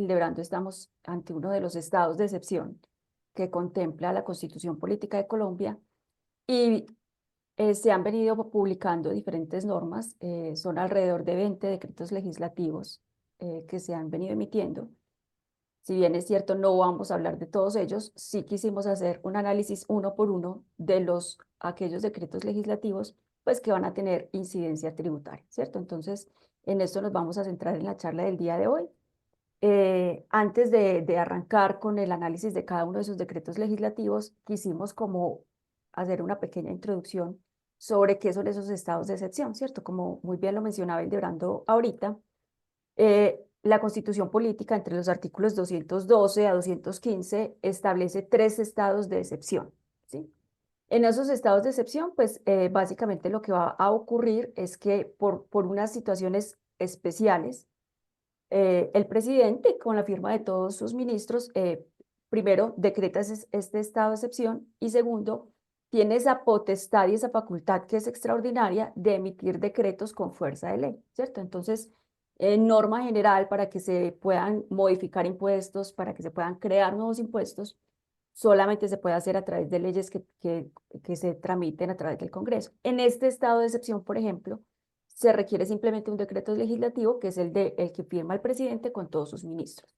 celebrando estamos ante uno de los estados de excepción que contempla la Constitución Política de Colombia y se han venido publicando diferentes normas, son alrededor de 20 decretos legislativos que se han venido emitiendo. Si bien es cierto, no vamos a hablar de todos ellos, sí quisimos hacer un análisis uno por uno de aquellos decretos legislativos pues que van a tener incidencia tributaria, ¿cierto? Entonces, en esto nos vamos a centrar en la charla del día de hoy. Antes de arrancar con el análisis de cada uno de esos decretos legislativos, quisimos como hacer una pequeña introducción sobre qué son esos estados de excepción, ¿cierto? Como muy bien lo mencionaba Hildebrando ahorita, la Constitución Política, entre los artículos 212 a 215, establece 3 estados de excepción, ¿sí? En esos estados de excepción, pues básicamente lo que va a ocurrir es que por unas situaciones especiales, el presidente, con la firma de todos sus ministros, primero decreta este estado de excepción y segundo, tiene esa potestad y esa facultad que es extraordinaria de emitir decretos con fuerza de ley, ¿cierto? Entonces, norma general para que se puedan modificar impuestos, para que se puedan crear nuevos impuestos, solamente se puede hacer a través de leyes que se tramiten a través del Congreso. En este estado de excepción, por ejemplo, se requiere simplemente un decreto legislativo, que es el que firma el presidente con todos sus ministros.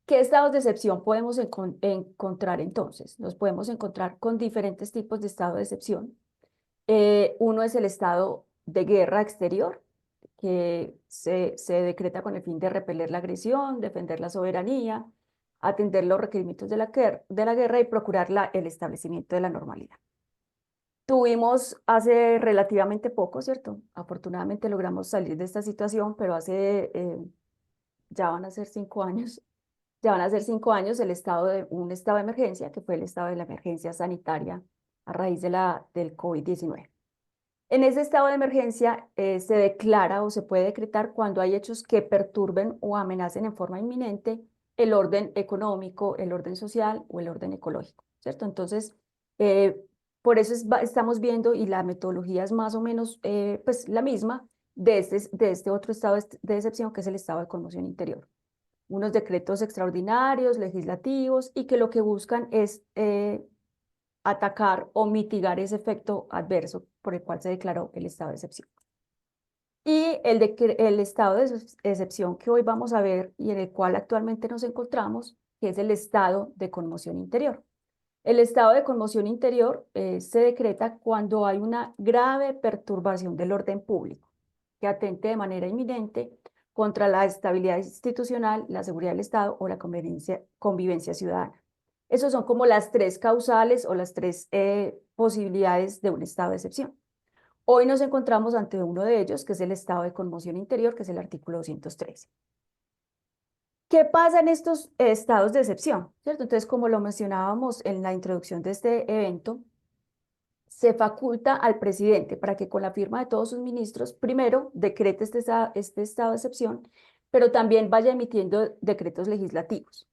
¿Qué estados de excepción podemos encontrar entonces? Nos podemos encontrar con diferentes tipos de estado de excepción. Uno es el estado de guerra exterior, que se decreta con el fin de repeler la agresión, defender la soberanía, atender los requerimientos de la guerra y procurar el establecimiento de la normalidad. Tuvimos hace relativamente poco, ¿cierto? Afortunadamente logramos salir de esta situación, pero ya van a ser 5 años, ya van a ser 5 años un estado de emergencia, que fue el estado de la emergencia sanitaria a raíz del COVID-19. En ese estado de emergencia se declara o se puede decretar cuando hay hechos que perturben o amenacen en forma inminente el orden económico, el orden social o el orden ecológico, ¿cierto? Entonces, eh, por eso estamos viendo, y la metodología es más o menos pues, la misma de este otro estado de excepción, que es el estado de conmoción interior. Unos decretos extraordinarios, legislativos, y que lo que buscan es atacar o mitigar ese efecto adverso por el cual se declaró el estado de excepción. Y el estado de excepción que hoy vamos a ver y en el cual actualmente nos encontramos, que es el estado de conmoción interior. El estado de conmoción interior se decreta cuando hay una grave perturbación del orden público que atente de manera inminente contra la estabilidad institucional, la seguridad del Estado o la convivencia ciudadana. Esos son como las 3 causales o las 3 posibilidades de un estado de excepción. Hoy nos encontramos ante uno de ellos, que es el estado de conmoción interior, que es el artículo 213. ¿Qué pasa en estos estados de excepción? ¿Cierto? Entonces, como lo mencionábamos en la introducción de este evento, se faculta al presidente para que con la firma de todos sus ministros, primero decrete este estado de excepción, pero también vaya emitiendo decretos legislativos.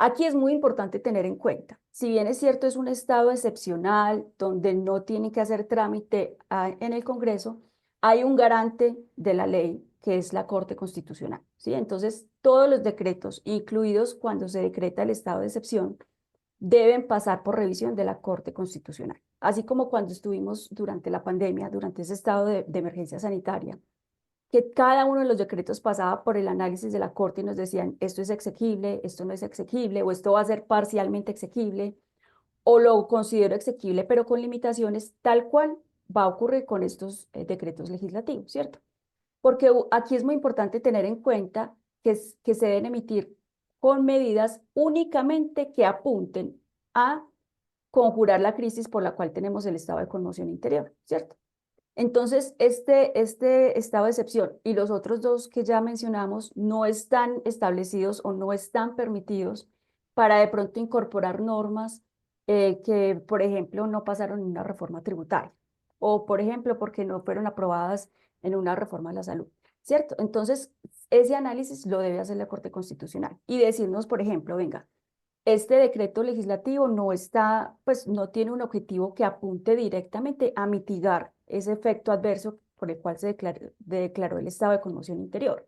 Aquí es muy importante tener en cuenta, si bien es cierto, es un estado excepcional donde no tiene que hacer trámite en el Congreso, hay un garante de la ley que es la Corte Constitucional, ¿sí? Entonces, todos los decretos, incluidos cuando se decreta el estado de excepción, deben pasar por revisión de la Corte Constitucional. Así como cuando estuvimos durante la pandemia, durante ese estado de emergencia sanitaria, que cada uno de los decretos pasaba por el análisis de la Corte y nos decían, esto es exequible, esto no es exequible, o esto va a ser parcialmente exequible, o lo considero exequible, pero con limitaciones, tal cual va a ocurrir con estos decretos legislativos, ¿cierto? Porque aquí es muy importante tener en cuenta que se deben emitir con medidas únicamente que apunten a conjurar la crisis por la cual tenemos el estado de conmoción interior, ¿cierto? Entonces, este estado de excepción y los otros dos que ya mencionamos no están establecidos o no están permitidos para de pronto incorporar normas que, por ejemplo, no pasaron en una reforma tributaria o, por ejemplo, porque no fueron aprobadas en una reforma de la salud, ¿cierto? Entonces, ese análisis lo debe hacer la Corte Constitucional y decirnos, por ejemplo, venga, este decreto legislativo no está, pues no tiene un objetivo que apunte directamente a mitigar ese efecto adverso por el cual se declaró el estado de conmoción interior.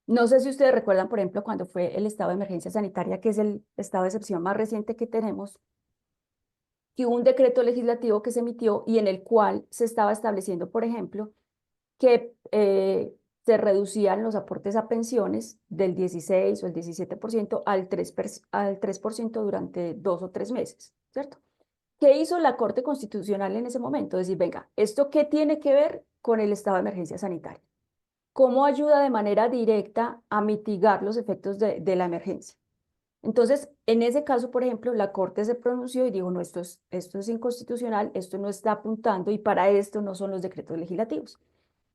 No sé si ustedes recuerdan, por ejemplo, cuando fue el estado de emergencia sanitaria, que es el estado de excepción más reciente que tenemos, que hubo un decreto legislativo que se emitió y en el cual se estaba estableciendo, por ejemplo, que se reducían los aportes a pensiones del 16 o el 17% al 3% durante 2 o 3 meses, ¿cierto? ¿Qué hizo la Corte Constitucional en ese momento? Decir, venga, ¿esto qué tiene que ver con el estado de emergencia sanitaria? ¿Cómo ayuda de manera directa a mitigar los efectos de la emergencia? Entonces, en ese caso, por ejemplo, la Corte se pronunció y dijo, no, esto es inconstitucional, esto no está apuntando y para esto no son los decretos legislativos.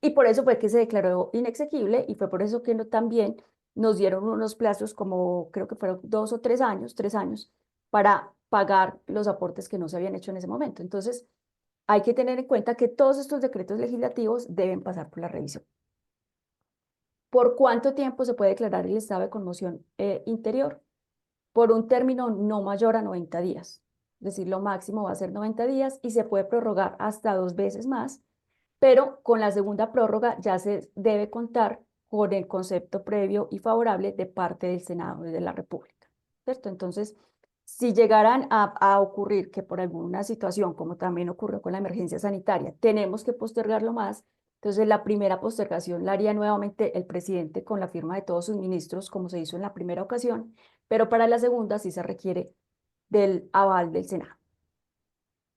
Y por eso fue que se declaró inexequible y fue por eso que también nos dieron unos plazos como creo que fueron 2 o 3 años, para pagar los aportes que no se habían hecho en ese momento. Entonces, hay que tener en cuenta que todos estos decretos legislativos deben pasar por la revisión. ¿Por cuánto tiempo se puede declarar el estado de conmoción interior? Por un término no mayor a 90 días. Es decir, lo máximo va a ser 90 días y se puede prorrogar hasta 2 veces más, pero con la segunda prórroga ya se debe contar con el concepto previo y favorable de parte del Senado de la República, ¿cierto? Entonces, si llegaran a ocurrir que por alguna situación, como también ocurrió con la emergencia sanitaria, tenemos que postergarlo más, entonces la primera postergación la haría nuevamente el presidente con la firma de todos sus ministros, como se hizo en la primera ocasión, pero para la segunda sí se requiere del aval del Senado.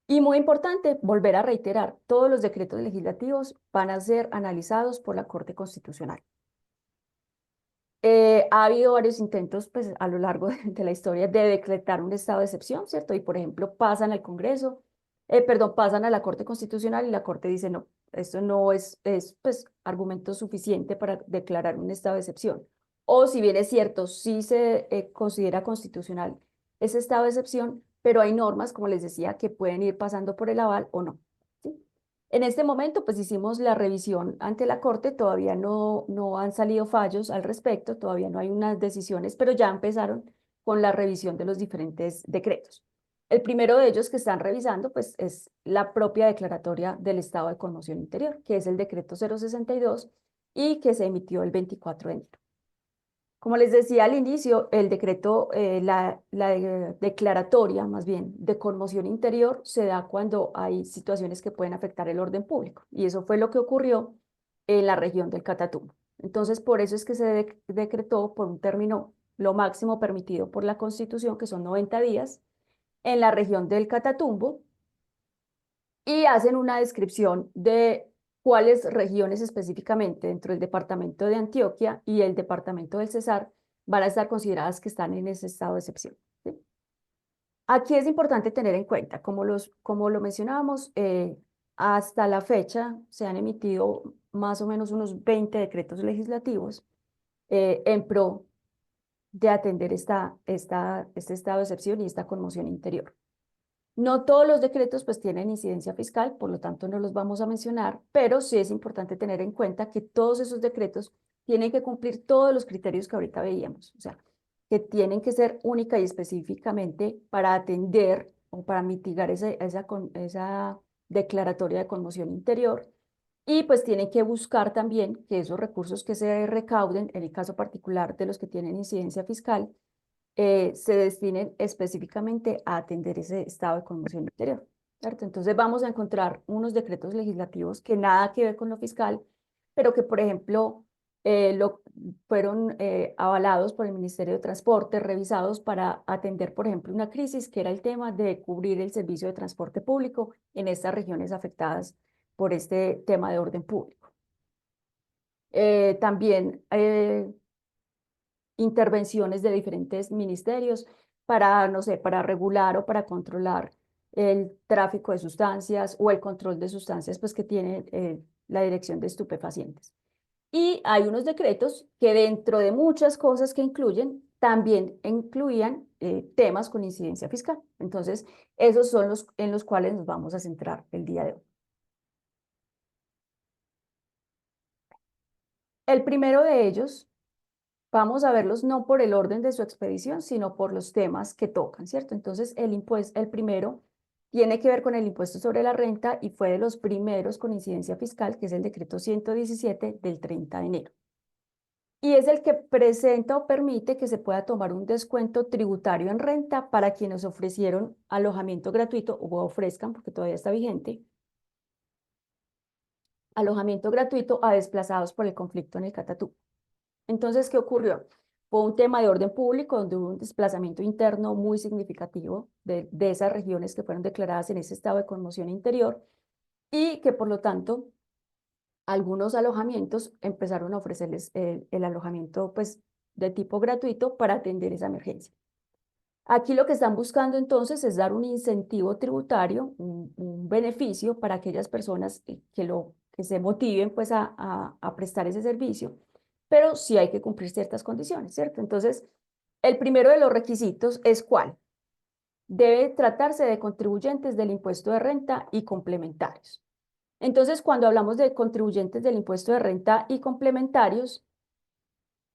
Y muy importante, volver a reiterar, todos los decretos legislativos van a ser analizados por la Corte Constitucional. Ha habido varios intentos pues, a lo largo de la historia de decretar un estado de excepción, ¿cierto? Y, por ejemplo, pasan al Congreso, perdón, pasan a la Corte Constitucional y la Corte dice, no, esto no es pues, argumento suficiente para declarar un estado de excepción. O si bien es cierto, sí se considera constitucional ese estado de excepción, pero hay normas, como les decía, que pueden ir pasando por el aval o no, ¿sí? En este momento, pues hicimos la revisión ante la Corte, todavía no han salido fallos al respecto, todavía no hay unas decisiones, pero ya empezaron con la revisión de los diferentes decretos. El primero de ellos que están revisando, pues es la propia declaratoria del estado de conmoción interior, que es el decreto 062 y que se emitió el 24 de enero. Como les decía al inicio, el decreto, la declaratoria más bien de conmoción interior se da cuando hay situaciones que pueden afectar el orden público. Y eso fue lo que ocurrió en la región del Catatumbo. Entonces, por eso es que se decretó por un término lo máximo permitido por la Constitución, que son 90 días, en la región del Catatumbo, y hacen una descripción de cuáles regiones específicamente dentro del departamento de Antioquia y el departamento del Cesar van a estar consideradas que están en ese estado de excepción, ¿sí? Aquí es importante tener en cuenta, como lo mencionábamos, hasta la fecha se han emitido más o menos unos 20 decretos legislativos en pro de atender este estado de excepción y esta conmoción interior. No todos los decretos pues tienen incidencia fiscal, por lo tanto no los vamos a mencionar, pero sí es importante tener en cuenta que todos esos decretos tienen que cumplir todos los criterios que ahorita veíamos, o sea, que tienen que ser única y específicamente para atender o para mitigar esa declaratoria de conmoción interior y pues tienen que buscar también que esos recursos que se recauden, en el caso particular de los que tienen incidencia fiscal, se destinen específicamente a atender ese estado de conmoción interior, ¿cierto? Entonces vamos a encontrar unos decretos legislativos que nada que ver con lo fiscal, pero que, por ejemplo, fueron avalados por el Ministerio de Transporte, revisados para atender, por ejemplo, una crisis que era el tema de cubrir el servicio de transporte público en estas regiones afectadas por este tema de orden público. También intervenciones de diferentes ministerios para, no sé, para regular o para controlar el tráfico de sustancias o el control de sustancias pues, que tiene la Dirección de Estupefacientes. Y hay unos decretos que dentro de muchas cosas que incluyen, también incluían temas con incidencia fiscal. Entonces, esos son los en los cuales nos vamos a centrar el día de hoy. El primero de ellos, vamos a verlos no por el orden de su expedición, sino por los temas que tocan, ¿cierto? Entonces, el primero tiene que ver con el impuesto sobre la renta y fue de los primeros con incidencia fiscal, que es el decreto 117 del 30 de enero. y es el que presenta o permite que se pueda tomar un descuento tributario en renta para quienes ofrecieron alojamiento gratuito o ofrezcan, porque todavía está vigente, alojamiento gratuito a desplazados por el conflicto en el Catatumbo. Entonces, ¿qué ocurrió? Fue un tema de orden público donde hubo un desplazamiento interno muy significativo de esas regiones que fueron declaradas en ese estado de conmoción interior y que por lo tanto algunos alojamientos empezaron a ofrecerles el alojamiento pues, de tipo gratuito para atender esa emergencia. Aquí lo que están buscando entonces es dar un incentivo tributario, un beneficio para aquellas personas que se motiven pues a prestar ese servicio, pero sí hay que cumplir ciertas condiciones, ¿cierto? Entonces, el primero de los requisitos es ¿cuál? Debe tratarse de contribuyentes del impuesto de renta y complementarios. Entonces, cuando hablamos de contribuyentes del impuesto de renta y complementarios,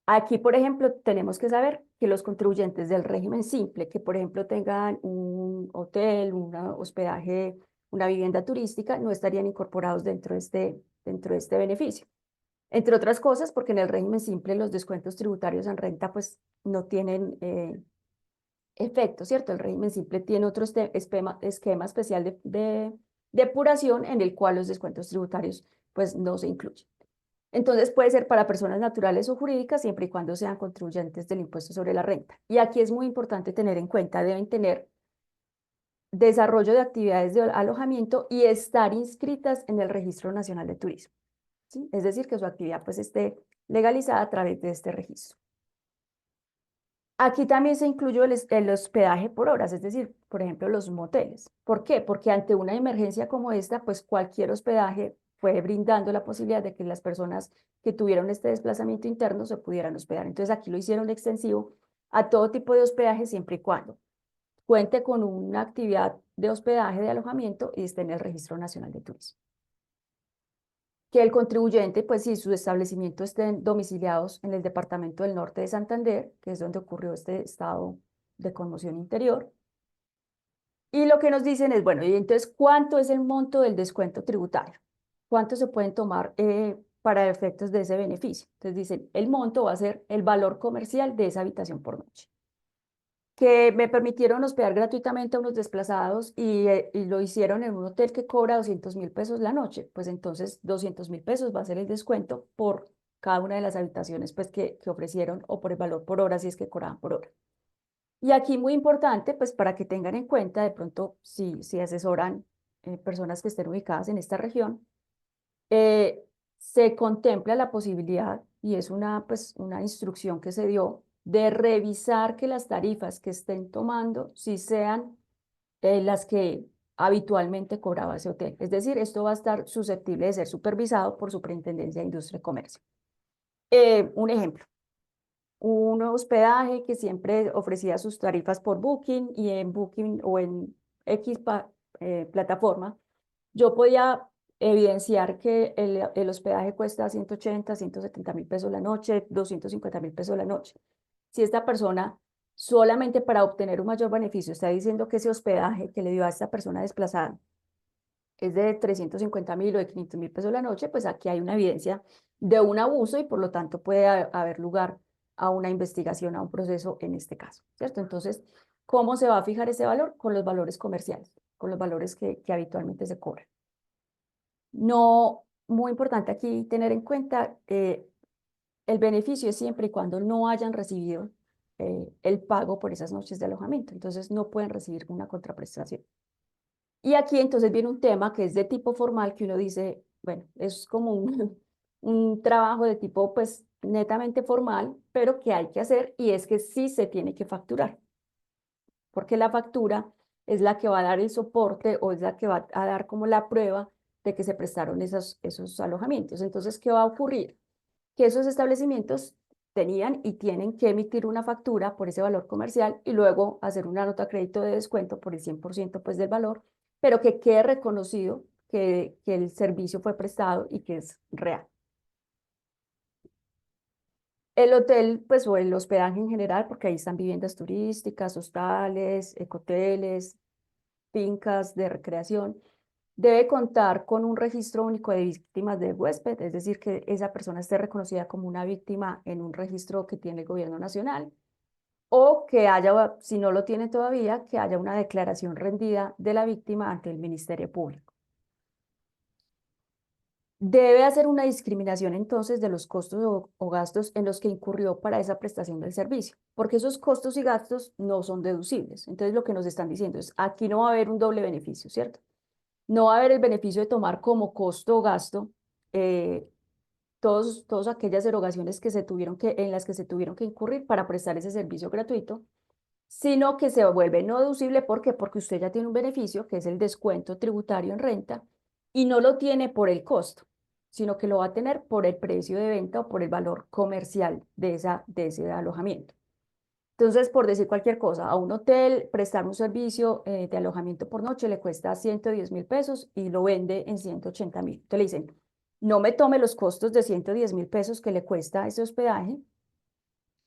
aquí, por ejemplo, tenemos que saber que los contribuyentes del régimen simple, que por ejemplo tengan un hotel, un hospedaje, una vivienda turística, no estarían incorporados dentro de este beneficio. Entre otras cosas, porque en el régimen simple los descuentos tributarios en renta pues no tienen efecto, ¿cierto? El régimen simple tiene otro esquema especial de depuración en el cual los descuentos tributarios pues no se incluyen. Entonces puede ser para personas naturales o jurídicas siempre y cuando sean contribuyentes del impuesto sobre la renta. Y aquí es muy importante tener en cuenta, deben tener desarrollo de actividades de alojamiento y estar inscritas en el Registro Nacional de Turismo, ¿sí? Es decir, que su actividad pues esté legalizada a través de este registro. Aquí también se incluyó el hospedaje por horas, es decir, por ejemplo, los moteles. ¿Por qué? Porque ante una emergencia como esta, pues cualquier hospedaje fue brindando la posibilidad de que las personas que tuvieron este desplazamiento interno se pudieran hospedar. Entonces aquí lo hicieron extensivo a todo tipo de hospedaje siempre y cuando cuente con una actividad de hospedaje, de alojamiento y esté en el Registro Nacional de Turismo. Que el contribuyente, pues si sus establecimientos estén domiciliados en el departamento del norte de Santander, que es donde ocurrió este estado de conmoción interior. Y lo que nos dicen es, bueno, y entonces, ¿cuánto es el monto del descuento tributario? ¿Cuánto se pueden tomar para efectos de ese beneficio? Entonces dicen, el monto va a ser el valor comercial de esa habitación por noche. Que me permitieron hospedar gratuitamente a unos desplazados y lo hicieron en un hotel que cobra 200.000 pesos la noche, pues entonces 200.000 pesos va a ser el descuento por cada una de las habitaciones pues, que ofrecieron o por el valor por hora si es que cobraban por hora. Y aquí muy importante, pues para que tengan en cuenta de pronto si asesoran personas que estén ubicadas en esta región, eh, se contempla la posibilidad, y es pues, una instrucción que se dio, de revisar que las tarifas que estén tomando si sean las que habitualmente cobraba ese hotel. Es decir, esto va a estar susceptible de ser supervisado por Superintendencia de Industria y Comercio. Un ejemplo, un hospedaje que siempre ofrecía sus tarifas por Booking y en Booking o en X plataforma, yo podía evidenciar que el hospedaje cuesta 180, 170.000 pesos la noche, 250.000 pesos la noche. Si esta persona solamente para obtener un mayor beneficio está diciendo que ese hospedaje que le dio a esta persona desplazada es de 350.000 o de 500.000 pesos la noche, pues aquí hay una evidencia de un abuso y por lo tanto puede haber lugar a una investigación, a un proceso en este caso, ¿cierto? Entonces, ¿cómo se va a fijar ese valor? Con los valores comerciales, con los valores que habitualmente se cobran. No, muy importante aquí tener en cuenta, el beneficio es siempre y cuando no hayan recibido el pago por esas noches de alojamiento, entonces no pueden recibir una contraprestación. Y aquí entonces viene un tema que es de tipo formal, que uno dice, bueno, es como un trabajo de tipo pues netamente formal, pero que hay que hacer y es que sí se tiene que facturar, porque la factura es la que va a dar el soporte o es la que va a dar como la prueba de que se prestaron esos alojamientos. Entonces, ¿qué va a ocurrir? Que esos establecimientos tenían y tienen que emitir una factura por ese valor comercial y luego hacer una nota a crédito de descuento por el 100% pues, del valor, pero que quede reconocido que el servicio fue prestado y que es real. El hotel, pues, o el hospedaje en general, porque ahí están viviendas turísticas, hostales, ecoteles, fincas de recreación. debe contar con un registro único de víctimas del huésped, es decir, que esa persona esté reconocida como una víctima en un registro que tiene el gobierno nacional, o que haya, si no lo tiene todavía, que haya una declaración rendida de la víctima ante el Ministerio Público. Debe hacer una discriminación entonces de los costos o gastos en los que incurrió para esa prestación del servicio, porque esos costos y gastos no son deducibles. Entonces lo que nos están diciendo es, aquí no va a haber un doble beneficio, ¿cierto? No va a haber el beneficio de tomar como costo o gasto eh, todas aquellas erogaciones que en las que se tuvieron que incurrir para prestar ese servicio gratuito, sino que se vuelve no deducible. ¿Por qué? Porque usted ya tiene un beneficio, que es el descuento tributario en renta, y no lo tiene por el costo, sino que lo va a tener por el precio de venta o por el valor comercial de ese alojamiento. Entonces, por decir cualquier cosa, a un hotel prestar un servicio de alojamiento por noche le cuesta 110.000 pesos y lo vende en 180.000. Entonces le dicen, no me tome los costos de 110.000 pesos que le cuesta ese hospedaje,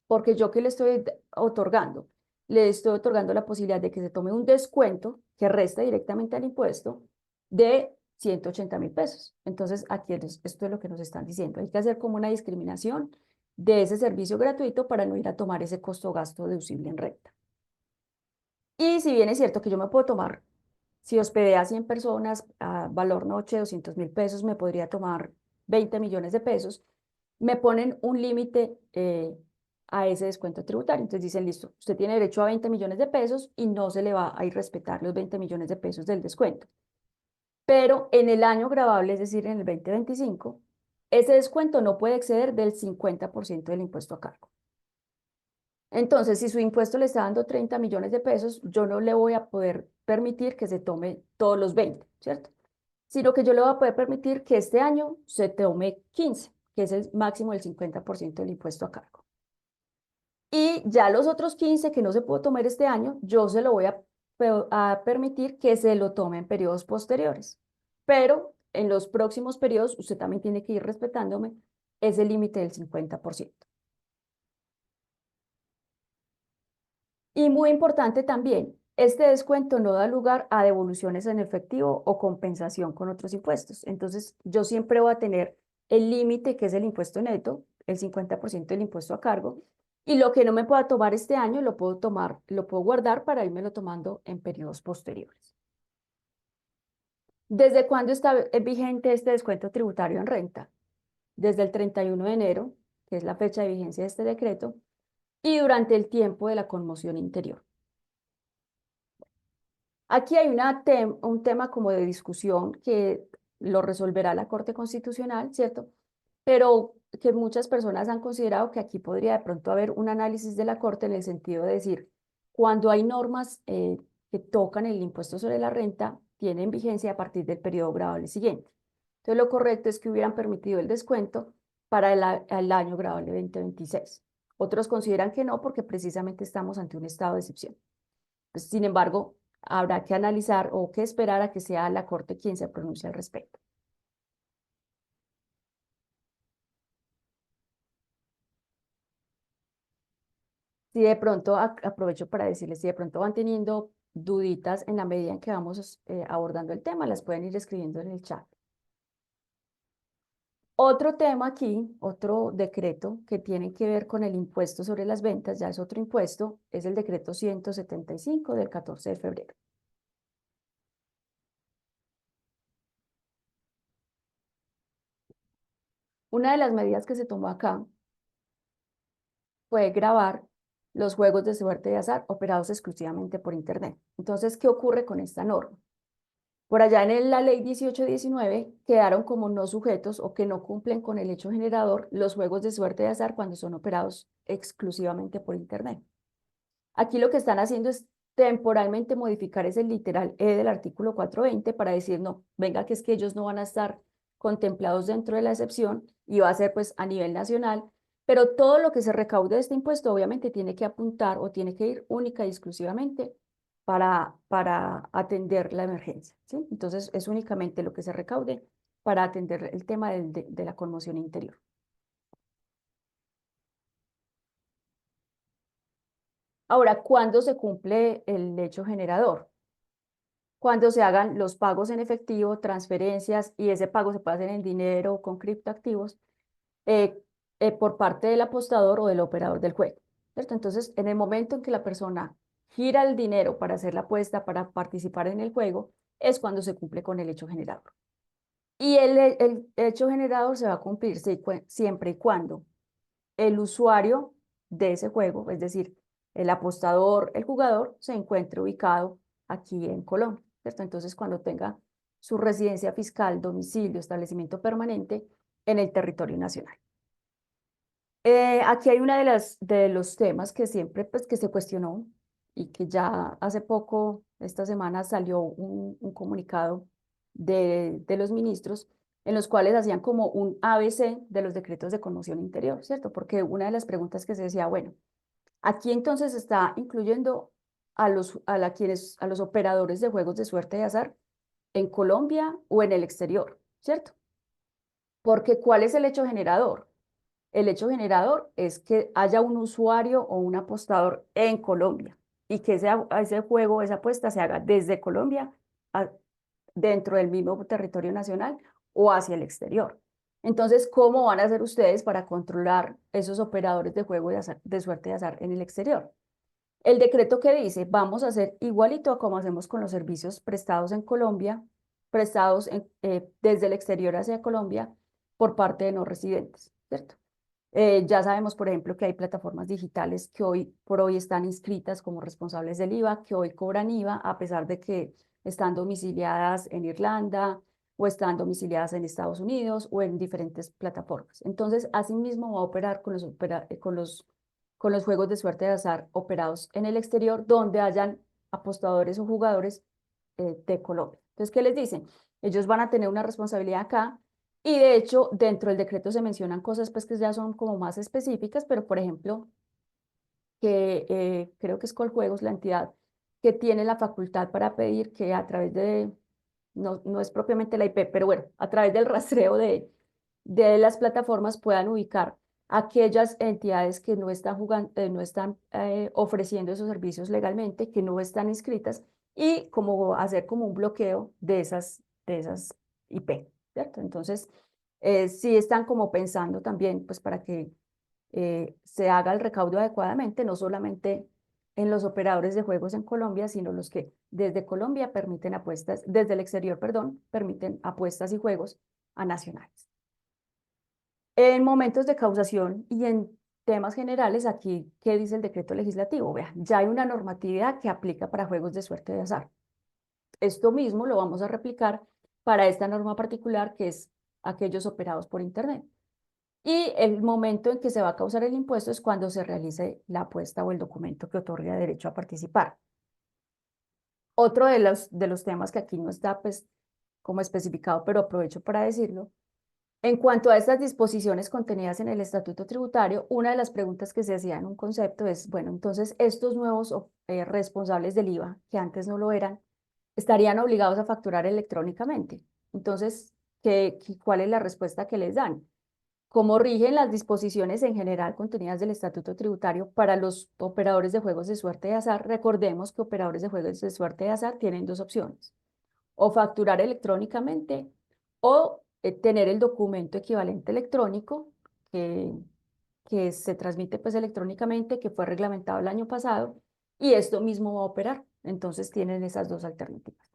porque yo que le estoy otorgando, le estoy otorgando la posibilidad de que se tome un descuento que resta directamente al impuesto de 180.000 pesos. Entonces, aquí esto es lo que nos están diciendo. Hay que hacer como una discriminación de ese servicio gratuito para no ir a tomar ese costo o gasto deducible en renta. Y si bien es cierto que yo me puedo tomar, si hospedé a 100 personas a valor noche 200.000 pesos, me podría tomar 20 millones de pesos, me ponen un límite a ese descuento tributario. Entonces dicen, listo, usted tiene derecho a 20 millones de pesos y no se le va a ir respetar los 20 millones de pesos del descuento. Pero en el año gravable, es decir, en el 2025, ese descuento no puede exceder del 50% del impuesto a cargo. Entonces, si su impuesto le está dando 30 millones de pesos, yo no le voy a poder permitir que se tome todos los 20, ¿cierto? Sino que yo le voy a poder permitir que este año se tome 15, que es el máximo del 50% del impuesto a cargo. Y ya los otros 15 que no se pudo tomar este año, yo se lo voy a permitir que se lo tome en periodos posteriores. Pero en los próximos periodos, usted también tiene que ir respetándome ese límite del 50%. Y muy importante también, este descuento no da lugar a devoluciones en efectivo o compensación con otros impuestos. Entonces, yo siempre voy a tener el límite, que es el impuesto neto, el 50% del impuesto a cargo, y lo que no me pueda tomar este año lo puedo tomar, lo puedo guardar para irmelo tomando en periodos posteriores. ¿Desde cuándo está vigente este descuento tributario en renta? Desde el 31 de enero, que es la fecha de vigencia de este decreto, y durante el tiempo de la conmoción interior. Aquí hay un tema como de discusión que lo resolverá la Corte Constitucional, ¿cierto? Pero que muchas personas han considerado que aquí podría de pronto haber un análisis de la Corte en el sentido de decir, cuando hay normas que tocan el impuesto sobre la renta, tienen vigencia a partir del periodo gravable siguiente. Entonces, lo correcto es que hubieran permitido el descuento para el año gravable 2026. Otros consideran que no, porque precisamente estamos ante un estado de excepción. Pues, sin embargo, habrá que analizar o que esperar a que sea la Corte quien se pronuncie al respecto. Si de pronto, aprovecho para decirles, si de pronto van teniendo duditas en la medida en que vamos abordando el tema, las pueden ir escribiendo en el chat. Otro tema aquí, otro decreto que tiene que ver con el impuesto sobre las ventas, ya es otro impuesto, es el decreto 175 del 14 de febrero. Una de las medidas que se tomó acá fue grabar los juegos de suerte de azar operados exclusivamente por Internet. Entonces, ¿qué ocurre con esta norma? Por allá en la ley 1819 quedaron como no sujetos o que no cumplen con el hecho generador los juegos de suerte de azar cuando son operados exclusivamente por Internet. Aquí lo que están haciendo es temporalmente modificar ese literal E del artículo 420 para decir, no, venga, que es que ellos no van a estar contemplados dentro de la excepción y va a ser pues a nivel nacional, pero todo lo que se recaude de este impuesto obviamente tiene que apuntar o tiene que ir única y exclusivamente para atender la emergencia, ¿sí? Entonces es únicamente lo que se recaude para atender el tema de la conmoción interior. Ahora, ¿cuándo se cumple el hecho generador? cuando se hagan los pagos en efectivo, transferencias, y ese pago se puede hacer en dinero o con criptoactivos, eh, por parte del apostador o del operador del juego, ¿cierto? Entonces, en el momento en que la persona gira el dinero para hacer la apuesta, para participar en el juego, es cuando se cumple con el hecho generador. Y el hecho generador se va a cumplir siempre y cuando el usuario de ese juego, es decir, el apostador, el jugador, se encuentre ubicado aquí en Colombia, ¿cierto? Entonces, cuando tenga su residencia fiscal, domicilio, establecimiento permanente en el territorio nacional. Aquí hay una de los temas que siempre pues, que se cuestionó y que ya hace poco, esta semana, salió un comunicado de los ministros en los cuales hacían como un ABC de los decretos de conmoción interior, ¿cierto? Porque una de las preguntas que se decía, bueno, aquí entonces está incluyendo a los operadores de juegos de suerte y azar en Colombia o en el exterior, ¿cierto? Porque ¿cuál es el hecho generador? El hecho generador es que haya un usuario o un apostador en Colombia y que ese juego, esa apuesta se haga desde Colombia a- dentro del mismo territorio nacional o hacia el exterior. Entonces, ¿cómo van a hacer ustedes para controlar esos operadores de juego de suerte y azar en el exterior? El decreto que dice, vamos a hacer igualito a como hacemos con los servicios prestados en Colombia, desde el exterior hacia Colombia por parte de no residentes, ¿cierto? Ya sabemos, por ejemplo, que hay plataformas digitales que hoy por hoy están inscritas como responsables del IVA, que hoy cobran IVA a pesar de que están domiciliadas en Irlanda o están domiciliadas en Estados Unidos o en diferentes plataformas. Entonces, asimismo va a operar con los juegos de suerte de azar operados en el exterior donde hayan apostadores o jugadores de Colombia. Entonces, ¿qué les dicen? Ellos van a tener una responsabilidad acá y de hecho, dentro del decreto se mencionan cosas pues que ya son como más específicas, pero por ejemplo, que creo que es Coljuegos la entidad que tiene la facultad para pedir que a través no es propiamente la IP, pero bueno, a través del rastreo de las plataformas puedan ubicar aquellas entidades que no están no están ofreciendo esos servicios legalmente, que no están inscritas, y como hacer como un bloqueo de esas IP, ¿cierto? Entonces, sí están como pensando también, pues para que se haga el recaudo adecuadamente, no solamente en los operadores de juegos en Colombia, sino los que desde Colombia permiten apuestas, desde el exterior, perdón, permiten apuestas y juegos a nacionales. En momentos de causación y en temas generales, aquí, ¿qué dice el decreto legislativo? Vea, ya hay una normatividad que aplica para juegos de suerte de azar. Esto mismo lo vamos a replicar para esta norma particular, que es aquellos operados por Internet. Y el momento en que se va a causar el impuesto es cuando se realice la apuesta o el documento que otorga derecho a participar. Otro de los temas que aquí no está pues como especificado, pero aprovecho para decirlo. En cuanto a estas disposiciones contenidas en el Estatuto Tributario, una de las preguntas que se hacía en un concepto es, bueno, entonces estos nuevos responsables del IVA, que antes no lo eran, estarían obligados a facturar electrónicamente. Entonces, ¿cuál es la respuesta que les dan? ¿Cómo rigen las disposiciones en general contenidas del Estatuto Tributario para los operadores de juegos de suerte y azar? Recordemos que operadores de juegos de suerte y azar tienen dos opciones: o facturar electrónicamente o tener el documento equivalente electrónico que, que se transmite pues electrónicamente, que fue reglamentado el año pasado, y esto mismo va a operar. Entonces tienen esas dos alternativas.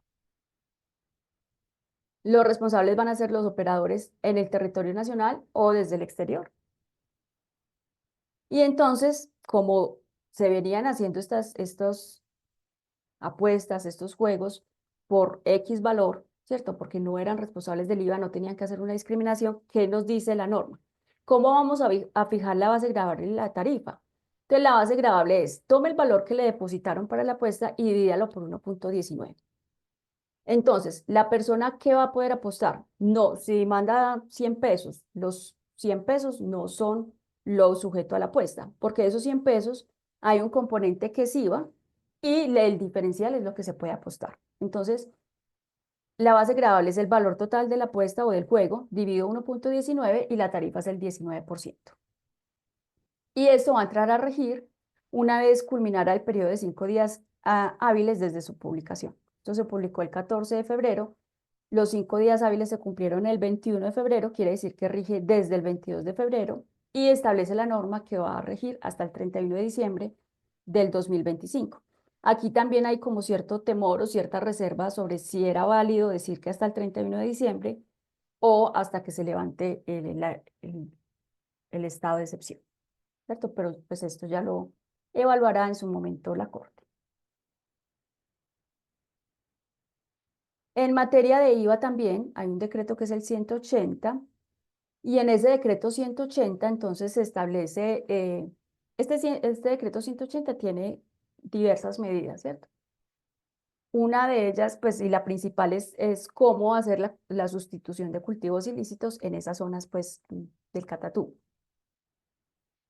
Los responsables van a ser los operadores en el territorio nacional o desde el exterior. Y entonces, como se venían haciendo estos apuestas, estos juegos por X valor, ¿cierto? Porque no eran responsables del IVA, no tenían que hacer una discriminación. ¿Qué nos dice la norma? ¿Cómo vamos a fijar la base gravable y la tarifa? Entonces, la base gravable es, tome el valor que le depositaron para la apuesta y divídalo por 1.19. Entonces, la persona que va a poder apostar, no, si manda 100 pesos, los 100 pesos no son lo sujeto a la apuesta, porque de esos 100 pesos hay un componente que es IVA y el diferencial es lo que se puede apostar. Entonces, la base gravable es el valor total de la apuesta o del juego dividido 1.19 y la tarifa es el 19%. Y esto va a entrar a regir una vez culminara el periodo de 5 días hábiles desde su publicación. Esto se publicó el 14 de febrero. Los 5 días hábiles se cumplieron el 21 de febrero, quiere decir que rige desde el 22 de febrero y establece la norma que va a regir hasta el 31 de diciembre del 2025. Aquí también hay como cierto temor o cierta reserva sobre si era válido decir que hasta el 31 de diciembre o hasta que se levante el estado de excepción, ¿cierto? Pero pues esto ya lo evaluará en su momento la Corte. En materia de IVA también hay un decreto que es el 180 y en ese decreto 180 entonces se establece, este decreto 180 tiene diversas medidas, ¿cierto? Una de ellas, pues, y la principal es cómo hacer la sustitución de cultivos ilícitos en esas zonas, pues, del Catatú.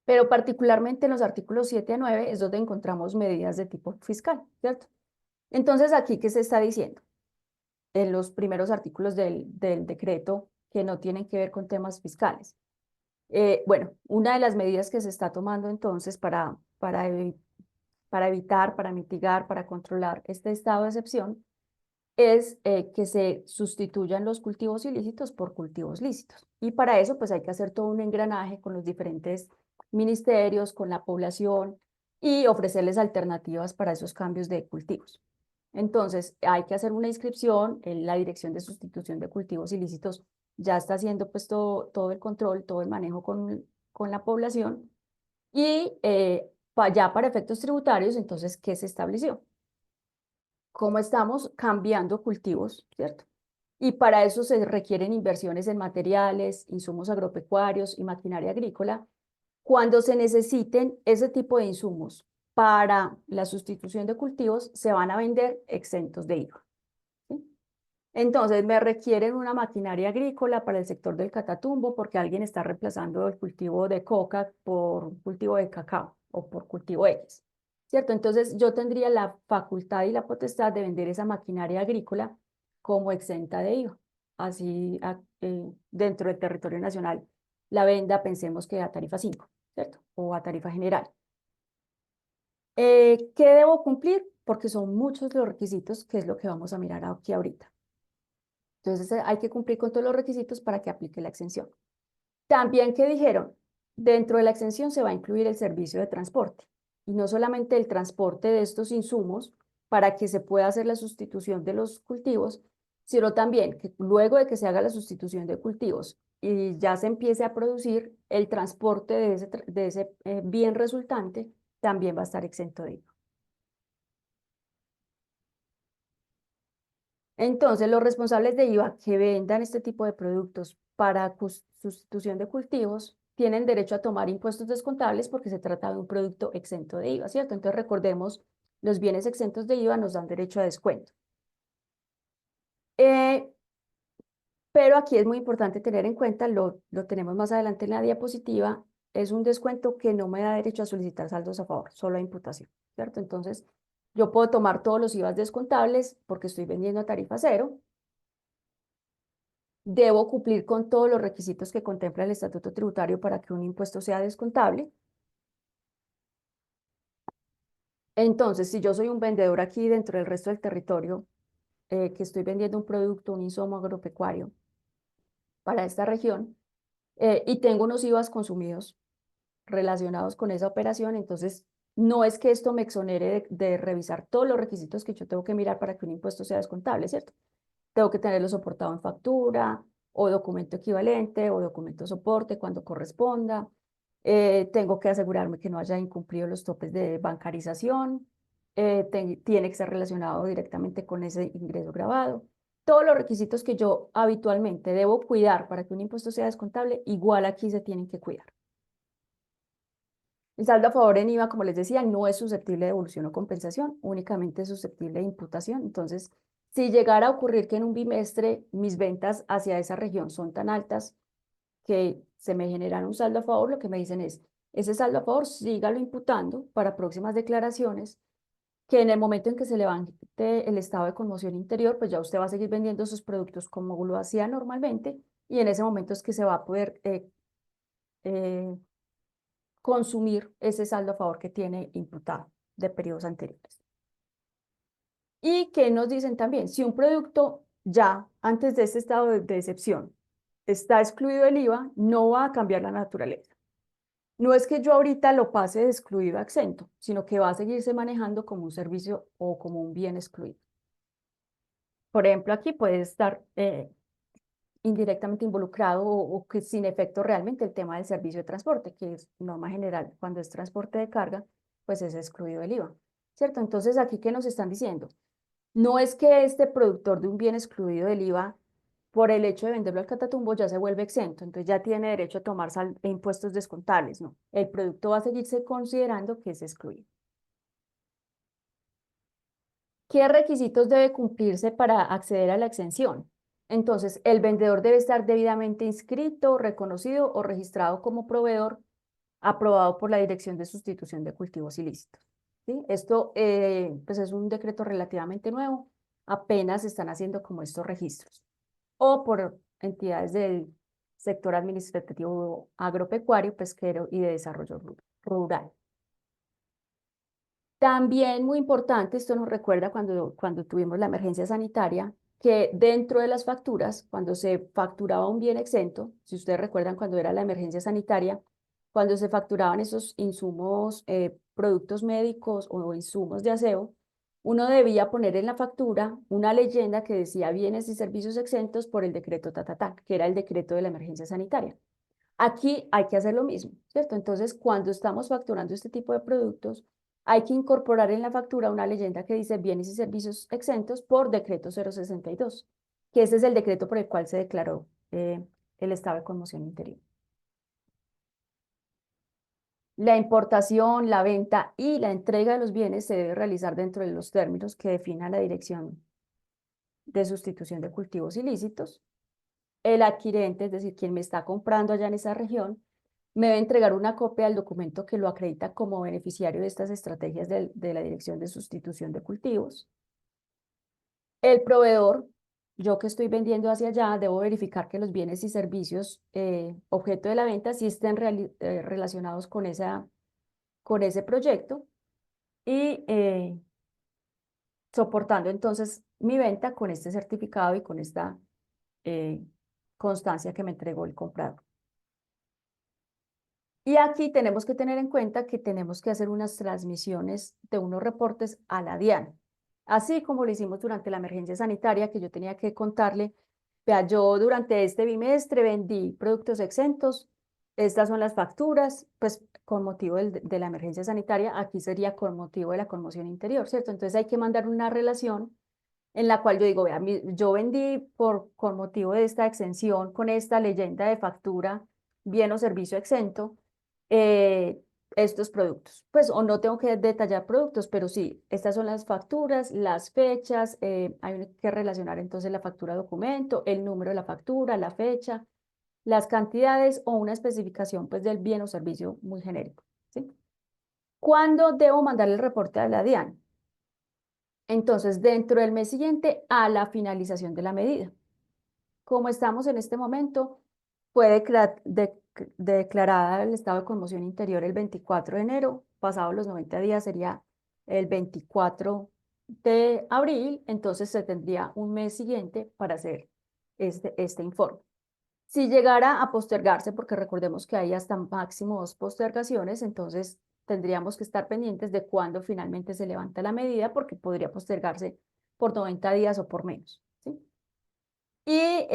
Pero particularmente en los artículos 7 a 9 es donde encontramos medidas de tipo fiscal, ¿cierto? Entonces, aquí, ¿qué se está diciendo? En los primeros artículos del decreto que no tienen que ver con temas fiscales. Bueno, una de las medidas que se está tomando entonces para evitar, para mitigar, para controlar este estado de excepción es que se sustituyan los cultivos ilícitos por cultivos lícitos. Y para eso pues hay que hacer todo un engranaje con los diferentes ministerios, con la población y ofrecerles alternativas para esos cambios de cultivos. Entonces hay que hacer una inscripción en la Dirección de Sustitución de Cultivos Ilícitos. Ya está haciendo pues todo el control, todo el manejo con la población y ya para efectos tributarios, entonces, ¿qué se estableció? Cómo estamos cambiando cultivos, ¿cierto? Y para eso se requieren inversiones en materiales, insumos agropecuarios y maquinaria agrícola. Cuando se necesiten ese tipo de insumos para la sustitución de cultivos, se van a vender exentos de IVA. ¿Sí? Entonces, me requieren una maquinaria agrícola para el sector del Catatumbo porque alguien está reemplazando el cultivo de coca por cultivo de cacao o por cultivo X, ¿cierto? Entonces, yo tendría la facultad y la potestad de vender esa maquinaria agrícola como exenta de IVA. Así, dentro del territorio nacional, la venda, pensemos que a tarifa 5, ¿cierto? O a tarifa general. ¿Qué debo cumplir? Porque son muchos los requisitos, que es lo que vamos a mirar aquí ahorita. Entonces hay que cumplir con todos los requisitos para que aplique la exención. También, ¿qué dijeron? Dentro de la exención se va a incluir el servicio de transporte. Y no solamente el transporte de estos insumos para que se pueda hacer la sustitución de los cultivos, sino también que luego de que se haga la sustitución de cultivos y ya se empiece a producir, el transporte de ese bien resultante también va a estar exento de IVA. Entonces, los responsables de IVA que vendan este tipo de productos para sustitución de cultivos tienen derecho a tomar impuestos descontables porque se trata de un producto exento de IVA, ¿cierto? Entonces, recordemos, los bienes exentos de IVA nos dan derecho a descuento. Eh, pero aquí es muy importante tener en cuenta, lo tenemos más adelante en la diapositiva, es un descuento que no me da derecho a solicitar saldos a favor, solo a imputación, ¿cierto? Entonces, yo puedo tomar todos los IVAs descontables porque estoy vendiendo a tarifa cero. Debo cumplir con todos los requisitos que contempla el estatuto tributario para que un impuesto sea descontable. Entonces, si yo soy un vendedor aquí dentro del resto del territorio, que estoy vendiendo un producto, un insumo agropecuario para esta región, y tengo unos IVAs consumidos relacionados con esa operación, entonces no es que esto me exonere de revisar todos los requisitos que yo tengo que mirar para que un impuesto sea descontable, ¿cierto? Tengo que tenerlo soportado en factura o documento equivalente o documento soporte cuando corresponda. Tengo que asegurarme que no haya incumplido los topes de bancarización. Tiene que ser relacionado directamente con ese ingreso grabado. Todos los requisitos que yo habitualmente debo cuidar para que un impuesto sea descontable, igual aquí se tienen que cuidar. El saldo a favor en IVA, como les decía, no es susceptible de devolución o compensación, únicamente es susceptible de imputación. Entonces, si llegara a ocurrir que en un bimestre mis ventas hacia esa región son tan altas que se me generan un saldo a favor, lo que me dicen es, ese saldo a favor sígalo imputando para próximas declaraciones, que en el momento en que se levante el estado de conmoción interior, pues ya usted va a seguir vendiendo sus productos como lo hacía normalmente y en ese momento es que se va a poder eh, consumir ese saldo a favor que tiene imputado de periodos anteriores. Y que nos dicen también, si un producto ya antes de este estado de excepción está excluido del IVA, no va a cambiar la naturaleza. No es que yo ahorita lo pase de excluido a exento, sino que va a seguirse manejando como un servicio o como un bien excluido. Por ejemplo, aquí puede estar indirectamente involucrado o que sin efecto realmente el tema del servicio de transporte, que es norma general, cuando es transporte de carga, pues es excluido del IVA, ¿cierto? Entonces, aquí, ¿qué nos están diciendo? No es que este productor de un bien excluido del IVA, por el hecho de venderlo al catatumbo, ya se vuelve exento, entonces ya tiene derecho a tomar impuestos descontables, ¿no? El producto va a seguirse considerando que es excluido. ¿Qué requisitos debe cumplirse para acceder a la exención? Entonces, el vendedor debe estar debidamente inscrito, reconocido o registrado como proveedor aprobado por la Dirección de Sustitución de Cultivos Ilícitos. ¿Sí? Esto pues es un decreto relativamente nuevo, apenas se están haciendo como estos registros, o por entidades del sector administrativo agropecuario, pesquero y de desarrollo rural. También muy importante, esto nos recuerda cuando tuvimos la emergencia sanitaria, que dentro de las facturas, cuando se facturaba un bien exento, si ustedes recuerdan cuando era la emergencia sanitaria, cuando se facturaban esos insumos, productos médicos o insumos de aseo, uno debía poner en la factura una leyenda que decía bienes y servicios exentos por el decreto tatatá, que era el decreto de la emergencia sanitaria. Aquí hay que hacer lo mismo, ¿cierto? Entonces, cuando estamos facturando este tipo de productos, hay que incorporar en la factura una leyenda que dice bienes y servicios exentos por decreto 062, que ese es el decreto por el cual se declaró el estado de conmoción interior. La importación, la venta y la entrega de los bienes se debe realizar dentro de los términos que defina la Dirección de Sustitución de Cultivos Ilícitos. El adquirente, es decir, quien me está comprando allá en esa región, me debe entregar una copia del documento que lo acredita como beneficiario de estas estrategias de la Dirección de Sustitución de Cultivos. El proveedor, yo que estoy vendiendo hacia allá, debo verificar que los bienes y servicios objeto de la venta sí estén relacionados con ese proyecto y soportando entonces mi venta con este certificado y con esta eh, constancia que me entregó el comprador. Y aquí tenemos que tener en cuenta que tenemos que hacer unas transmisiones de unos reportes a la DIAN, así como lo hicimos durante la emergencia sanitaria, que yo tenía que contarle, vea, yo durante este bimestre vendí productos exentos, estas son las facturas, pues con motivo de la emergencia sanitaria, aquí sería con motivo de la conmoción interior, ¿cierto? Entonces hay que mandar una relación en la cual yo digo, vea, yo vendí con motivo de esta exención, con esta leyenda de factura, bien o servicio exento, eh, estos productos. Pues, o no tengo que detallar productos, pero sí, estas son las facturas, las fechas, hay que relacionar entonces la factura documento, el número de la factura, la fecha, las cantidades o una especificación pues del bien o servicio muy genérico, ¿sí? ¿Cuándo debo mandar el reporte a la DIAN? Entonces, dentro del mes siguiente a la finalización de la medida. Como estamos en este momento, fue declarada el estado de conmoción interior el 24 de enero, pasados los 90 días sería el 24 de abril, entonces se tendría un mes siguiente para hacer este informe. Si llegara a postergarse, porque recordemos que hay hasta máximo 2 postergaciones, entonces tendríamos que estar pendientes de cuándo finalmente se levanta la medida, porque podría postergarse por 90 días o por menos, ¿sí? Y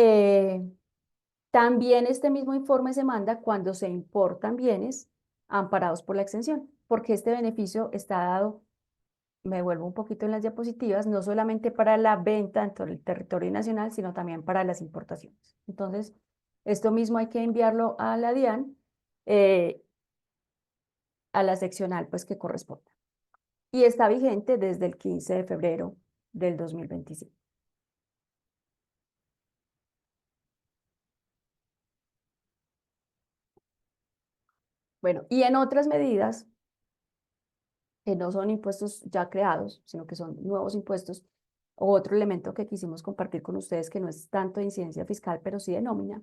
también este mismo informe se manda cuando se importan bienes amparados por la exención, porque este beneficio está dado, me vuelvo un poquito en las diapositivas, no solamente para la venta en todo el territorio nacional, sino también para las importaciones. Entonces, esto mismo hay que enviarlo a la DIAN, eh, a la seccional pues que corresponda. Y está vigente desde el 15 de febrero del 2025. Bueno, y en otras medidas que no son impuestos ya creados, sino que son nuevos impuestos, o otro elemento que quisimos compartir con ustedes que no es tanto de incidencia fiscal, pero sí de nómina,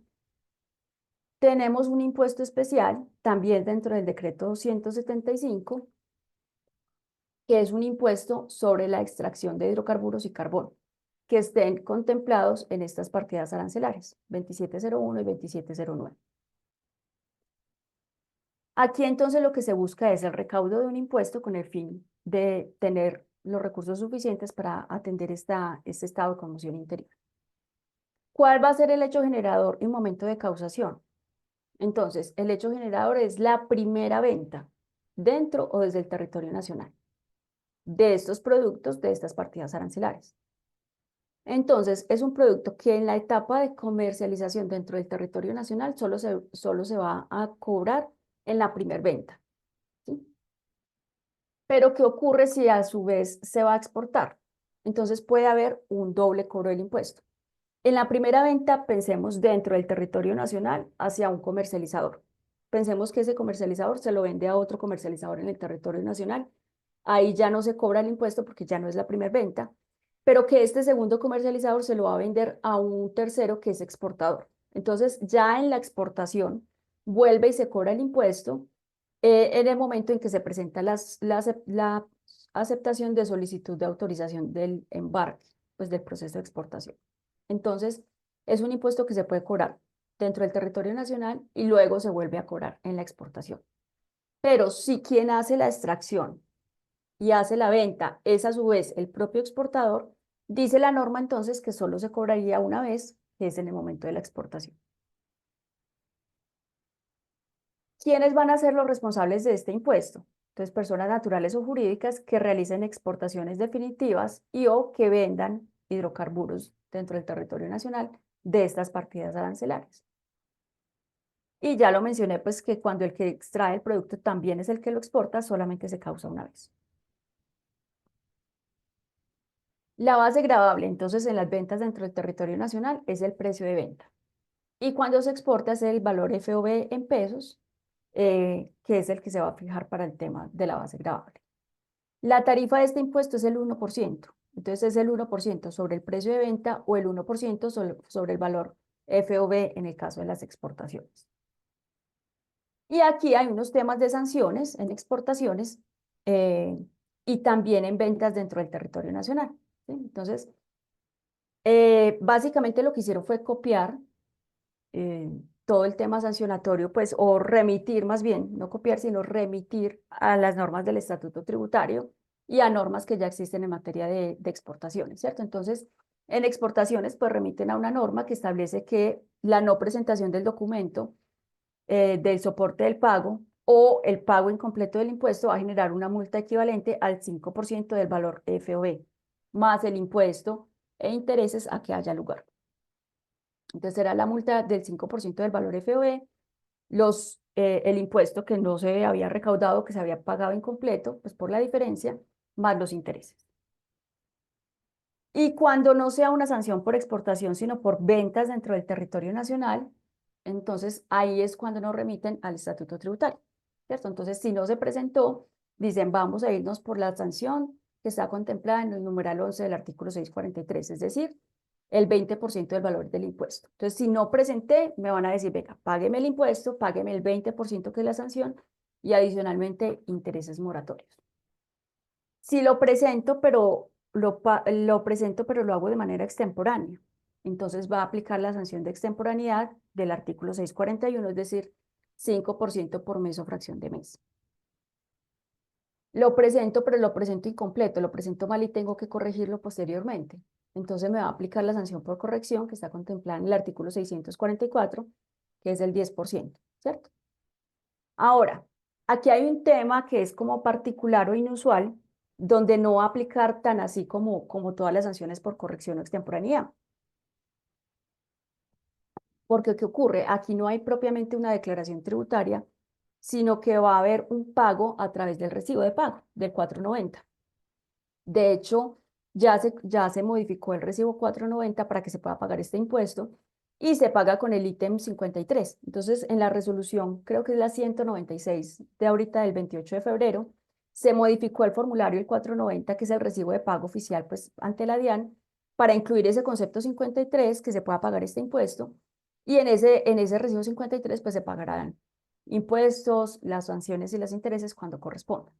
tenemos un impuesto especial también dentro del decreto 175 que es un impuesto sobre la extracción de hidrocarburos y carbón, que estén contemplados en estas partidas arancelarias, 2701 y 2709. Aquí entonces lo que se busca es el recaudo de un impuesto con el fin de tener los recursos suficientes para atender este estado de conmoción interior. ¿Cuál va a ser el hecho generador en momento de causación? Entonces, el hecho generador es la primera venta dentro o desde el territorio nacional de estos productos, de estas partidas arancelarias. Entonces, es un producto que en la etapa de comercialización dentro del territorio nacional solo se va a cobrar en la primera venta. ¿Sí? Pero, ¿qué ocurre si a su vez se va a exportar? Entonces puede haber un doble cobro del impuesto. En la primera venta, pensemos dentro del territorio nacional hacia un comercializador. Pensemos que ese comercializador se lo vende a otro comercializador en el territorio nacional. Ahí ya no se cobra el impuesto porque ya no es la primera venta, pero que este segundo comercializador se lo va a vender a un tercero que es exportador. Entonces, ya en la exportación, vuelve y se cobra el impuesto en el momento en que se presenta la aceptación de solicitud de autorización del embarque, pues del proceso de exportación. Entonces, es un impuesto que se puede cobrar dentro del territorio nacional y luego se vuelve a cobrar en la exportación. Pero si quien hace la extracción y hace la venta es a su vez el propio exportador, dice la norma entonces que solo se cobraría una vez, que es en el momento de la exportación. ¿Quiénes van a ser los responsables de este impuesto? Entonces, personas naturales o jurídicas que realicen exportaciones definitivas y o que vendan hidrocarburos dentro del territorio nacional de estas partidas arancelarias. Y ya lo mencioné, pues que cuando el que extrae el producto también es el que lo exporta, solamente se causa una vez. La base gravable, entonces, en las ventas dentro del territorio nacional es el precio de venta. Y cuando se exporta es el valor FOB en pesos, que es el que se va a fijar para el tema de la base gravable. La tarifa de este impuesto es el 1%. Entonces es el 1% sobre el precio de venta o el 1% sobre el valor FOB en el caso de las exportaciones. Y aquí hay unos temas de sanciones en exportaciones eh, y también en ventas dentro del territorio nacional. ¿Sí? Entonces, básicamente lo que hicieron fue copiar eh, todo el tema sancionatorio, pues, o remitir más bien, no copiar, sino remitir a las normas del Estatuto Tributario y a normas que ya existen en materia de exportaciones, ¿cierto? Entonces, en exportaciones, pues remiten a una norma que establece que la no presentación del documento del soporte del pago o el pago incompleto del impuesto va a generar una multa equivalente al 5% del valor FOB, más el impuesto e intereses a que haya lugar. Entonces será la multa del 5% del valor FOB, el impuesto que no se había recaudado, que se había pagado incompleto, pues por la diferencia, más los intereses. Y cuando no sea una sanción por exportación, sino por ventas dentro del territorio nacional, entonces ahí es cuando nos remiten al estatuto tributario, ¿cierto? Entonces, si no se presentó, dicen, vamos a irnos por la sanción que está contemplada en el numeral 11 del artículo 643, es decir, el 20% del valor del impuesto. Entonces, si no presenté, me van a decir, venga, págueme el impuesto, págueme el 20% que es la sanción y adicionalmente intereses moratorios. Si lo presento, pero lo presento, pero lo hago de manera extemporánea. Entonces va a aplicar la sanción de extemporaneidad del artículo 641, es decir, 5% por mes o fracción de mes. Lo presento, pero lo presento incompleto, lo presento mal y tengo que corregirlo posteriormente. Entonces me va a aplicar la sanción por corrección que está contemplada en el artículo 644, que es el 10%, ¿cierto? Ahora, aquí hay un tema que es como particular o inusual, donde no va a aplicar tan así como todas las sanciones por corrección o extemporaneidad. Porque, ¿qué ocurre? Aquí no hay propiamente una declaración tributaria, sino que va a haber un pago a través del recibo de pago, del 490. De hecho, ya se modificó el recibo 490 para que se pueda pagar este impuesto y se paga con el ítem 53. Entonces, en la resolución, creo que es la 196 de ahorita del 28 de febrero, se modificó el formulario el 490, que es el recibo de pago oficial pues, ante la DIAN, para incluir ese concepto 53, que se pueda pagar este impuesto. Y en ese recibo 53 pues se pagarán impuestos, las sanciones y los intereses cuando correspondan.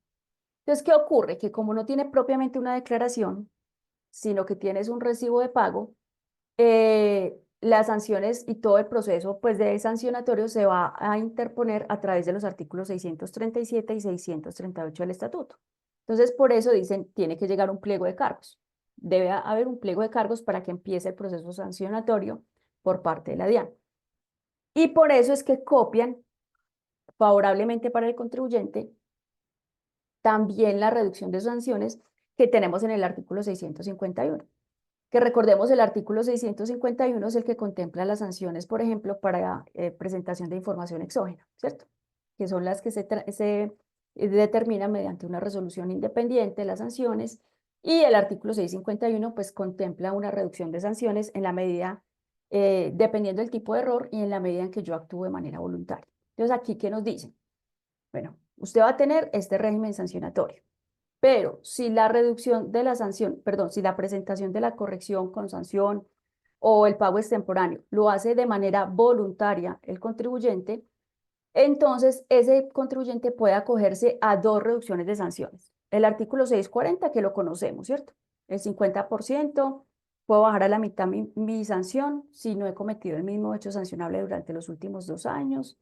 Entonces, ¿qué ocurre? Que como no tiene propiamente una declaración, sino que tienes un recibo de pago, las sanciones y todo el proceso pues, de sancionatorio se va a interponer a través de los artículos 637 y 638 del estatuto. Entonces, por eso dicen, tiene que llegar un pliego de cargos. Debe haber un pliego de cargos para que empiece el proceso sancionatorio por parte de la DIAN. Y por eso es que copian favorablemente para el contribuyente también la reducción de sanciones que tenemos en el artículo 651. Que recordemos, el artículo 651 es el que contempla las sanciones, por ejemplo, para presentación de información exógena, ¿cierto? Que son las que se determinan mediante una resolución independiente las sanciones, y el artículo 651 pues contempla una reducción de sanciones en la medida, dependiendo del tipo de error y en la medida en que yo actúe de manera voluntaria. Entonces, aquí, ¿qué nos dicen? Bueno, usted va a tener este régimen sancionatorio. Pero si la reducción de la sanción, perdón, si la presentación de la corrección con sanción o el pago extemporáneo lo hace de manera voluntaria el contribuyente, entonces ese contribuyente puede acogerse a dos reducciones de sanciones. El artículo 640, que lo conocemos, ¿cierto? El 50%, puedo bajar a la mitad mi sanción si no he cometido el mismo hecho sancionable durante los últimos 2 años,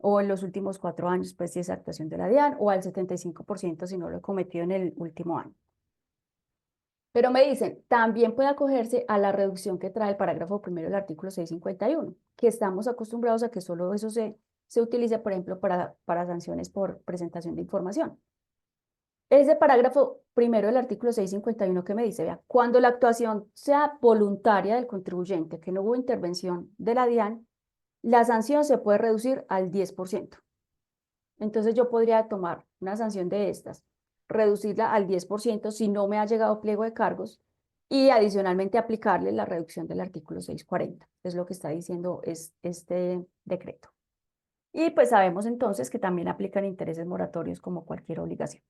o en los últimos 4 años, pues si es actuación de la DIAN, o al 75% si no lo he cometido en el último año. Pero me dicen, también puede acogerse a la reducción que trae el parágrafo primero del artículo 651, que estamos acostumbrados a que solo eso se utilice, por ejemplo, para sanciones por presentación de información. Ese parágrafo primero del artículo 651 que me dice, vea, cuando la actuación sea voluntaria del contribuyente, que no hubo intervención de la DIAN, la sanción se puede reducir al 10%. Entonces yo podría tomar una sanción de estas, reducirla al 10% si no me ha llegado pliego de cargos, y adicionalmente aplicarle la reducción del artículo 640. Es lo que está diciendo este decreto. Y pues sabemos entonces que también aplican intereses moratorios como cualquier obligación.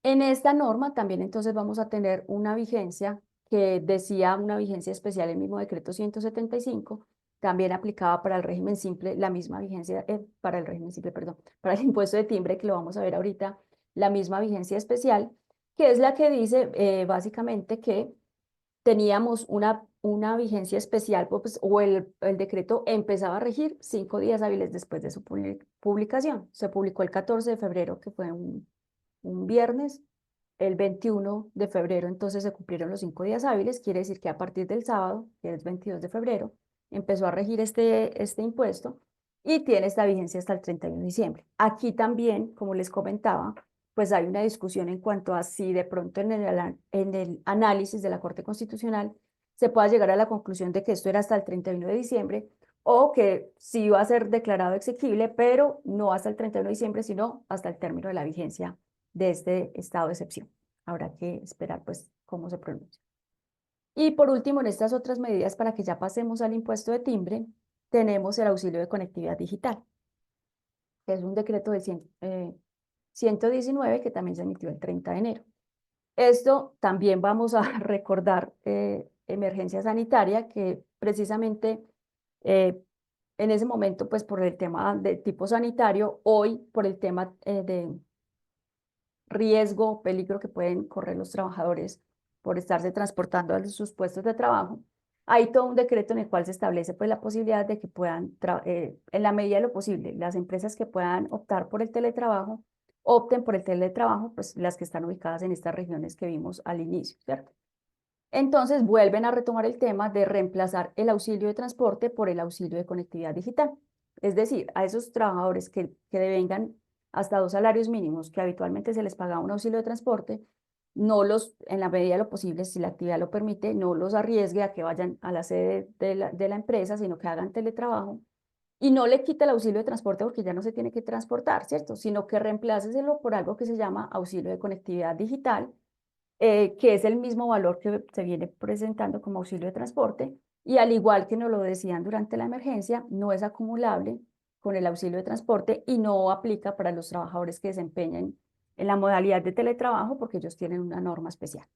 En esta norma también entonces vamos a tener una vigencia que decía una vigencia especial el mismo decreto 175, también aplicaba para el régimen simple, la misma vigencia, para el régimen simple, perdón, para el impuesto de timbre, que lo vamos a ver ahorita, la misma vigencia especial, que es la que dice básicamente que teníamos una vigencia especial, pues, o el decreto empezaba a regir 5 días hábiles después de su publicación. Se publicó el 14 de febrero, que fue un viernes. El 21 de febrero entonces se cumplieron los 5 días hábiles, quiere decir que a partir del sábado, que es 22 de febrero, empezó a regir este impuesto y tiene esta vigencia hasta el 31 de diciembre. Aquí también, como les comentaba, pues hay una discusión en cuanto a si de pronto en el análisis de la Corte Constitucional se pueda llegar a la conclusión de que esto era hasta el 31 de diciembre, o que sí va a ser declarado exequible, pero no hasta el 31 de diciembre, sino hasta el término de la vigencia de este estado de excepción. Habrá que esperar pues cómo se pronuncia. Y por último, en estas otras medidas, para que ya pasemos al impuesto de timbre, tenemos el auxilio de conectividad digital, que es un decreto de 119 que también se emitió el 30 de enero. Esto también vamos a recordar emergencia sanitaria, que precisamente en ese momento, pues por el tema de tipo sanitario, hoy por el tema de riesgo, peligro que pueden correr los trabajadores por estarse transportando a sus puestos de trabajo, hay todo un decreto en el cual se establece pues la posibilidad de que puedan, en la medida de lo posible, las empresas que puedan optar por el teletrabajo, opten por el teletrabajo, pues las que están ubicadas en estas regiones que vimos al inicio, ¿cierto? Entonces vuelven a retomar el tema de reemplazar el auxilio de transporte por el auxilio de conectividad digital. Es decir, a esos trabajadores que devengan hasta 2 salarios mínimos, que habitualmente se les paga un auxilio de transporte, no los, en la medida de lo posible, si la actividad lo permite, no los arriesgue a que vayan a la sede de la empresa, sino que hagan teletrabajo, y no le quite el auxilio de transporte porque ya no se tiene que transportar, ¿cierto? Sino que reempláceselo por algo que se llama auxilio de conectividad digital, que es el mismo valor que se viene presentando como auxilio de transporte, y al igual que nos lo decían durante la emergencia, no es acumulable con el auxilio de transporte y no aplica para los trabajadores que desempeñan en la modalidad de teletrabajo porque ellos tienen una norma especial.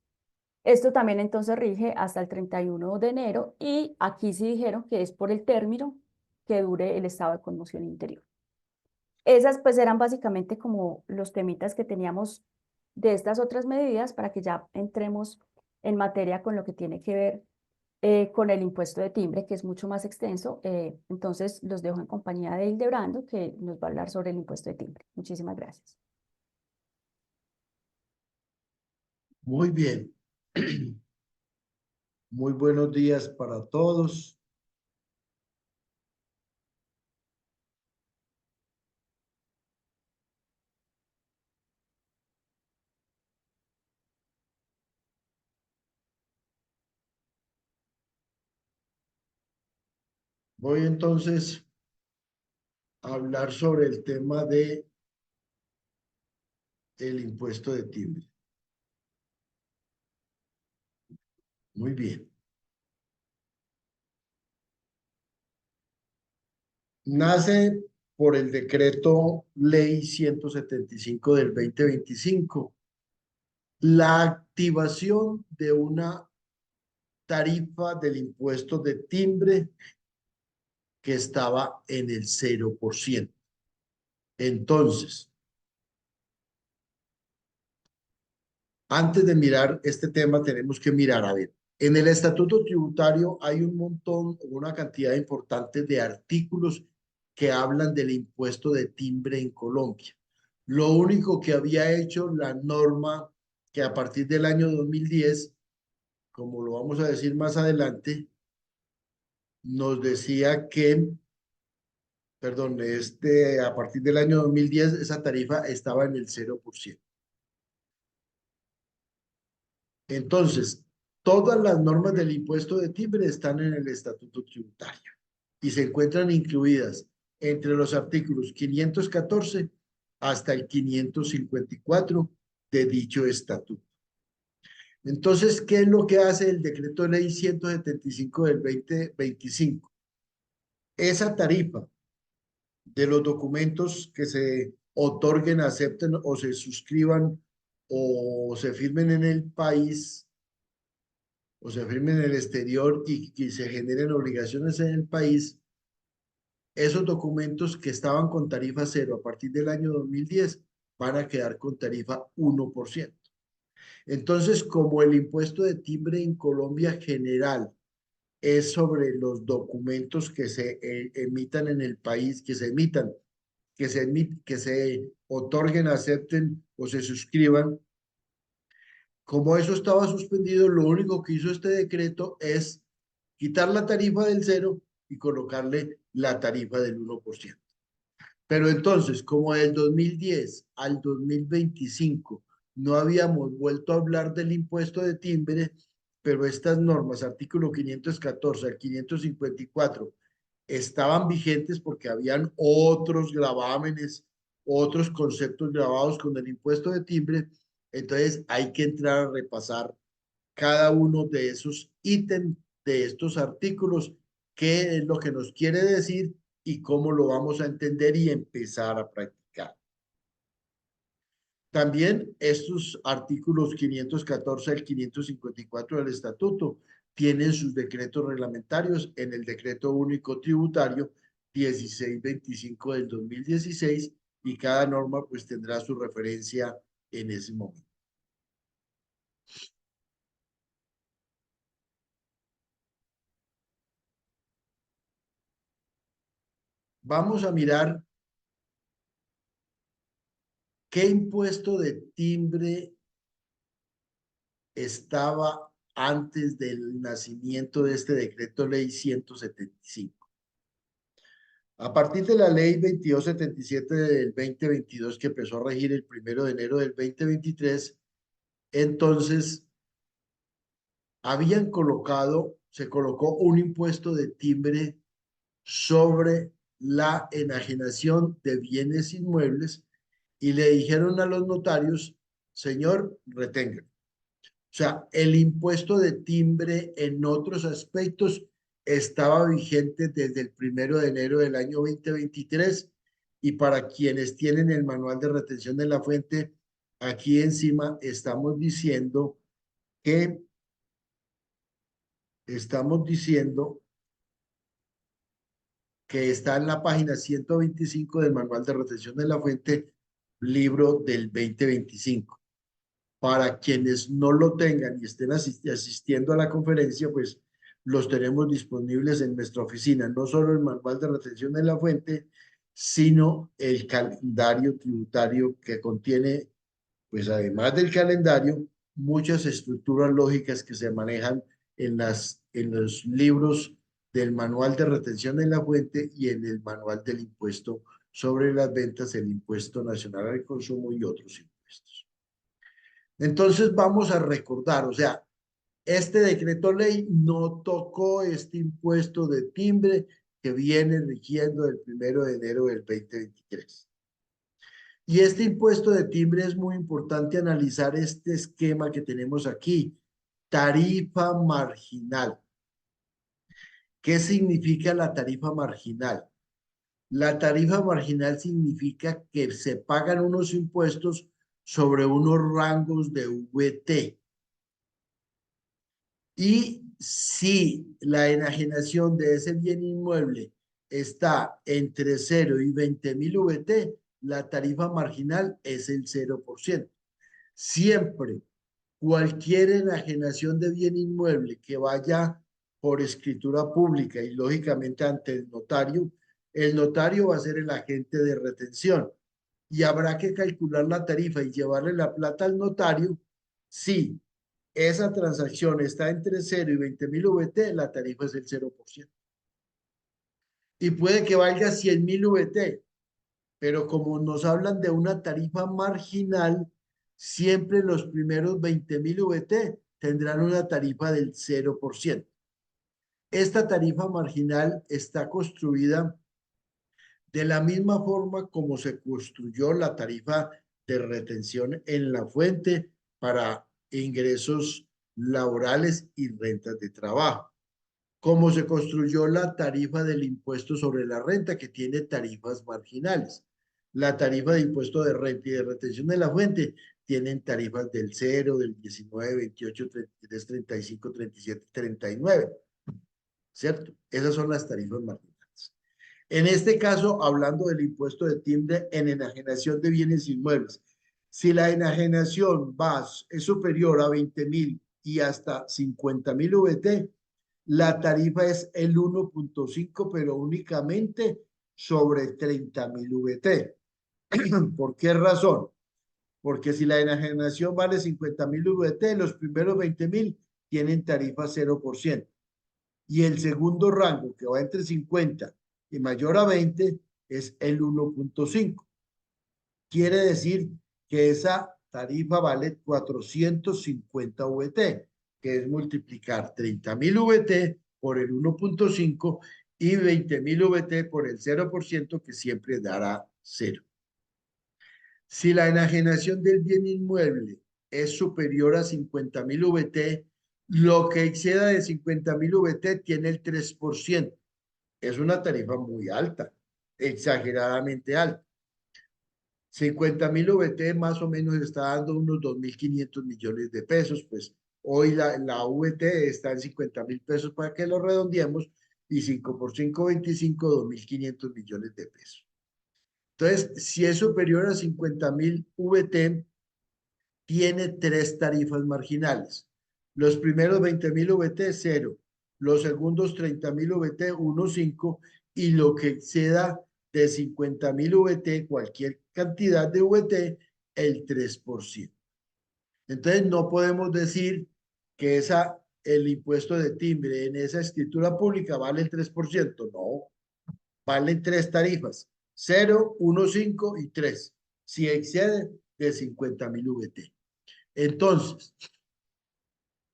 Esto también entonces rige hasta el 31 de enero, y aquí sí dijeron que es por el término que dure el estado de conmoción interior. Esas pues eran básicamente como los temitas que teníamos de estas otras medidas para que ya entremos en materia con lo que tiene que ver con el impuesto de timbre, que es mucho más extenso. Entonces los dejo en compañía de Hildebrando, que nos va a hablar sobre el impuesto de timbre. Muchísimas gracias. Muy bien. Muy buenos días para todos. Voy entonces a hablar sobre el tema de el impuesto de timbre. Muy bien. Nace por el decreto ley 175 del 2025 la activación de una tarifa del impuesto de timbre que estaba en el 0%. Entonces, antes de mirar este tema, tenemos que mirar, a ver, en el estatuto tributario hay un montón, una cantidad importante de artículos que hablan del impuesto de timbre en Colombia. Lo único que había hecho la norma que a partir del año 2010, como lo vamos a decir más adelante, nos decía que, perdón, a partir del año 2010 esa tarifa estaba en el 0%. Entonces, todas las normas del impuesto de timbre están en el estatuto tributario y se encuentran incluidas entre los artículos 514 hasta el 554 de dicho estatuto. Entonces, ¿qué es lo que hace el decreto de ley 175 del 2025? Esa tarifa de los documentos que se otorguen, acepten o se suscriban o se firmen en el país o se firmen en el exterior y que se generen obligaciones en el país, esos documentos que estaban con tarifa cero a partir del año 2010 van a quedar con tarifa 1%. Entonces, como el impuesto de timbre en Colombia general es sobre los documentos que se emitan en el país, que se otorguen, acepten o se suscriban, como eso estaba suspendido, lo único que hizo este decreto es quitar la tarifa del cero y colocarle la tarifa del 1%. Pero entonces, como del 2010 al 2025 no habíamos vuelto a hablar del impuesto de timbre, pero estas normas, artículo 514 al 554, estaban vigentes porque habían otros gravámenes, otros conceptos grabados con el impuesto de timbre, entonces hay que entrar a repasar cada uno de esos ítems de estos artículos, qué es lo que nos quiere decir y cómo lo vamos a entender y empezar a practicar. También estos artículos 514 al 554 del estatuto tienen sus decretos reglamentarios en el decreto único tributario 1625 del 2016 y cada norma pues tendrá su referencia en ese momento. Vamos a mirar qué impuesto de timbre estaba antes del nacimiento de este decreto ley 175. A partir de la ley 2277 del 2022 que empezó a regir el 1 de enero del 2023, entonces se colocó un impuesto de timbre sobre la enajenación de bienes inmuebles y le dijeron a los notarios, señor, retenga. O sea, el impuesto de timbre en otros aspectos estaba vigente desde el 1 de enero del año 2023 y para quienes tienen el manual de retención de la fuente, aquí encima que estamos diciendo que está en la página 125 del Manual de Retención de la Fuente, libro del 2025. Para quienes no lo tengan y estén asistiendo a la conferencia, pues los tenemos disponibles en nuestra oficina, no solo el Manual de Retención de la Fuente, sino el calendario tributario que contiene, pues además del calendario, muchas estructuras lógicas que se manejan en los libros del Manual de Retención de la Fuente y en el Manual del Impuesto sobre las Ventas, el Impuesto Nacional al Consumo y otros impuestos. Entonces vamos a recordar, o sea, este decreto ley no tocó este impuesto de timbre que viene rigiendo el 1 de enero del 2023. Y este impuesto de timbre es muy importante analizar este esquema que tenemos aquí, tarifa marginal. ¿Qué significa la tarifa marginal? La tarifa marginal significa que se pagan unos impuestos sobre unos rangos de VT. Y si la enajenación de ese bien inmueble está entre 0 y 20.000 VT, la tarifa marginal es el 0%. Siempre, cualquier enajenación de bien inmueble que vaya por escritura pública y lógicamente ante el notario va a ser el agente de retención y habrá que calcular la tarifa y llevarle la plata al notario. Si esa transacción está entre 0 y 20.000 VT, la tarifa es el 0%. Y puede que valga 100.000 VT, pero como nos hablan de una tarifa marginal, siempre los primeros 20.000 VT tendrán una tarifa del 0%. Esta tarifa marginal está construida de la misma forma como se construyó la tarifa de retención en la fuente para ingresos laborales y rentas de trabajo, como se construyó la tarifa del impuesto sobre la renta, que tiene tarifas marginales. La tarifa de impuesto de renta y de retención de la fuente tienen tarifas del 0, del 19, 28, 33, 35, 37, 39, ¿cierto? Esas son las tarifas marginales. En este caso, hablando del impuesto de timbre en enajenación de bienes inmuebles, si la enajenación es superior a 20.000 y hasta 50.000 VT, la tarifa es el 1.5, pero únicamente sobre 30.000 VT. ¿Por qué razón? Porque si la enajenación vale 50.000 VT, los primeros 20.000 tienen tarifa 0%. Y el segundo rango, que va entre 50 y mayor a 20, es el 1.5. Quiere decir que esa tarifa vale 450 VT, que es multiplicar 30.000 VT por el 1.5 y 20.000 VT por el 0%, que siempre dará 0. Si la enajenación del bien inmueble es superior a 50.000 VT, lo que exceda de 50.000 VT tiene el 3%. Es una tarifa muy alta, exageradamente alta. 50.000 VT más o menos está dando unos 2.500 millones de pesos, pues hoy la VT está en 50.000 pesos para que lo redondeemos y 5 por 5, 25, 2.500 millones de pesos. Entonces, si es superior a 50.000 VT, tiene tres tarifas marginales. Los primeros 20.000 VT, 0. Los segundos 30.000 VT, 1.5. Y lo que exceda de 50.000 VT, cualquier cantidad de VT, el 3%. Entonces, no podemos decir que el impuesto de timbre en esa escritura pública vale el 3%. No, valen tres tarifas, 0, 1.5 y 3, si excede de 50.000 VT. Entonces,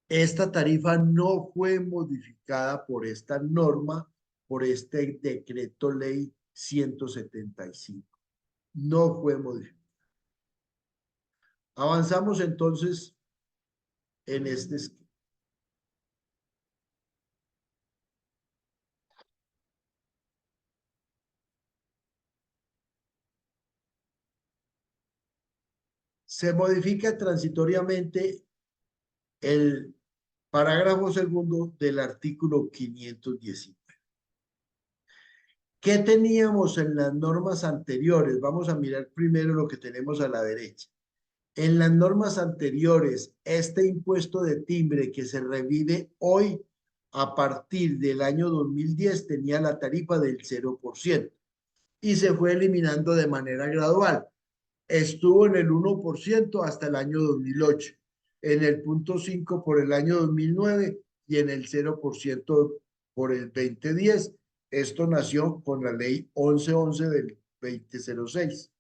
esta tarifa no fue modificada por esta norma, por este decreto ley 175. No fue modificada. Avanzamos entonces en este esquema. Se modifica transitoriamente el parágrafo segundo del artículo 519. ¿Qué teníamos en las normas anteriores? Vamos a mirar primero lo que tenemos a la derecha. En las normas anteriores, este impuesto de timbre que se revive hoy a partir del año 2010 tenía la tarifa del 0% y se fue eliminando de manera gradual. Estuvo en el 1% hasta el año 2008, en el 0,5 por el año 2009 y en el 0% por el 2010. Esto nació con la ley 1111 del 2006.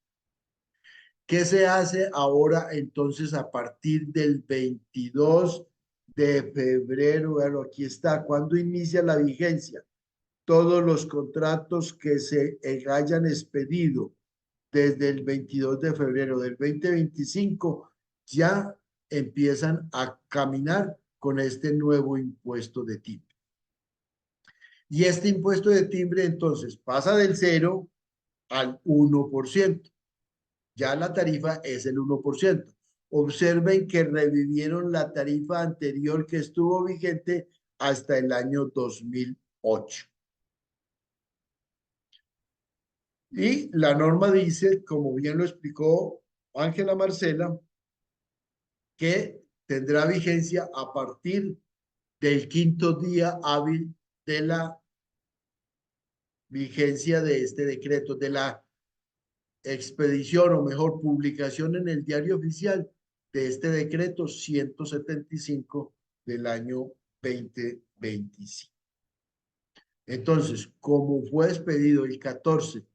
¿Qué se hace ahora entonces a partir del 22 de febrero? Bueno, aquí está. ¿Cuándo inicia la vigencia? Todos los contratos que se hayan expedido desde el 22 de febrero del 2025 ya empiezan a caminar con este nuevo impuesto de timbre. Y este impuesto de timbre entonces pasa del 0 al 1%. Ya la tarifa es el 1%. Observen que revivieron la tarifa anterior que estuvo vigente hasta el año 2008. Y la norma dice, como bien lo explicó Ángela Marcela, que tendrá vigencia a partir del 5.º día hábil de la vigencia de este decreto, de la expedición o mejor publicación en el diario oficial de este decreto 175 del año 2025. Entonces, como fue expedido el 14,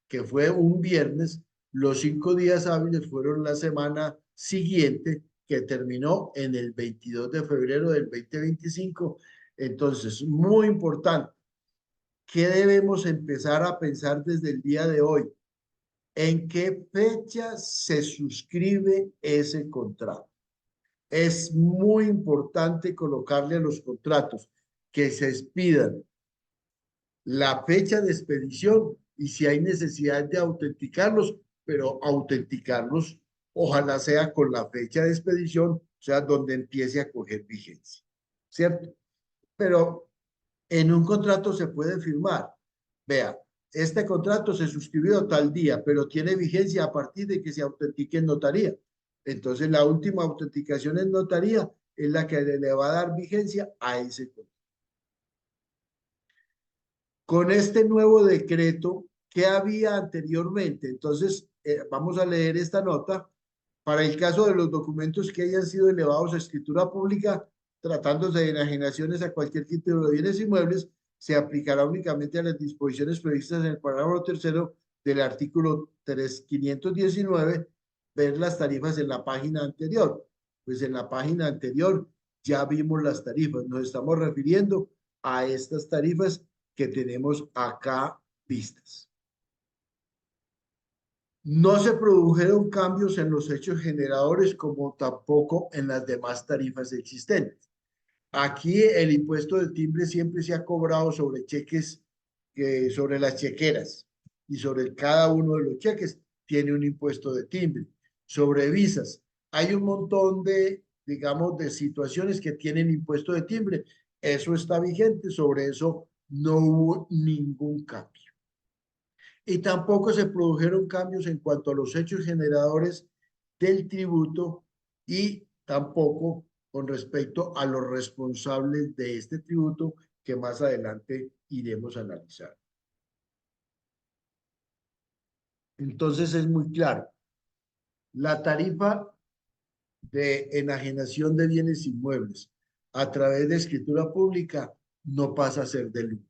que fue un viernes, los 5 días hábiles fueron la semana siguiente, que terminó en el 22 de febrero del 2025. Entonces, muy importante, ¿qué debemos empezar a pensar desde el día de hoy? ¿En qué fecha se suscribe ese contrato? Es muy importante colocarle a los contratos que se expidan la fecha de expedición y si hay necesidad de autenticarlos, pero autenticarlos ojalá sea con la fecha de expedición, o sea, donde empiece a coger vigencia, ¿cierto? Pero en un contrato se puede firmar. Vea, este contrato se suscribió tal día, pero tiene vigencia a partir de que se autentique en notaría. Entonces, la última autenticación en notaría es la que le va a dar vigencia a ese contrato. Con este nuevo decreto, ¿qué había anteriormente? Entonces, vamos a leer esta nota. Para el caso de los documentos que hayan sido elevados a escritura pública, tratándose de enajenaciones a cualquier título de bienes inmuebles, se aplicará únicamente a las disposiciones previstas en el parágrafo tercero del artículo 519, ver las tarifas en la página anterior. Pues en la página anterior ya vimos las tarifas, nos estamos refiriendo a estas tarifas que tenemos acá vistas. No se produjeron cambios en los hechos generadores como tampoco en las demás tarifas existentes. Aquí el impuesto de timbre siempre se ha cobrado sobre cheques, sobre las chequeras y sobre cada uno de los cheques tiene un impuesto de timbre. Sobre visas, hay un montón de, digamos, de situaciones que tienen impuesto de timbre. Eso está vigente, sobre eso no hubo ningún cambio. Y tampoco se produjeron cambios en cuanto a los hechos generadores del tributo y tampoco con respecto a los responsables de este tributo que más adelante iremos a analizar. Entonces es muy claro, la tarifa de enajenación de bienes inmuebles a través de escritura pública no pasa a ser del 1.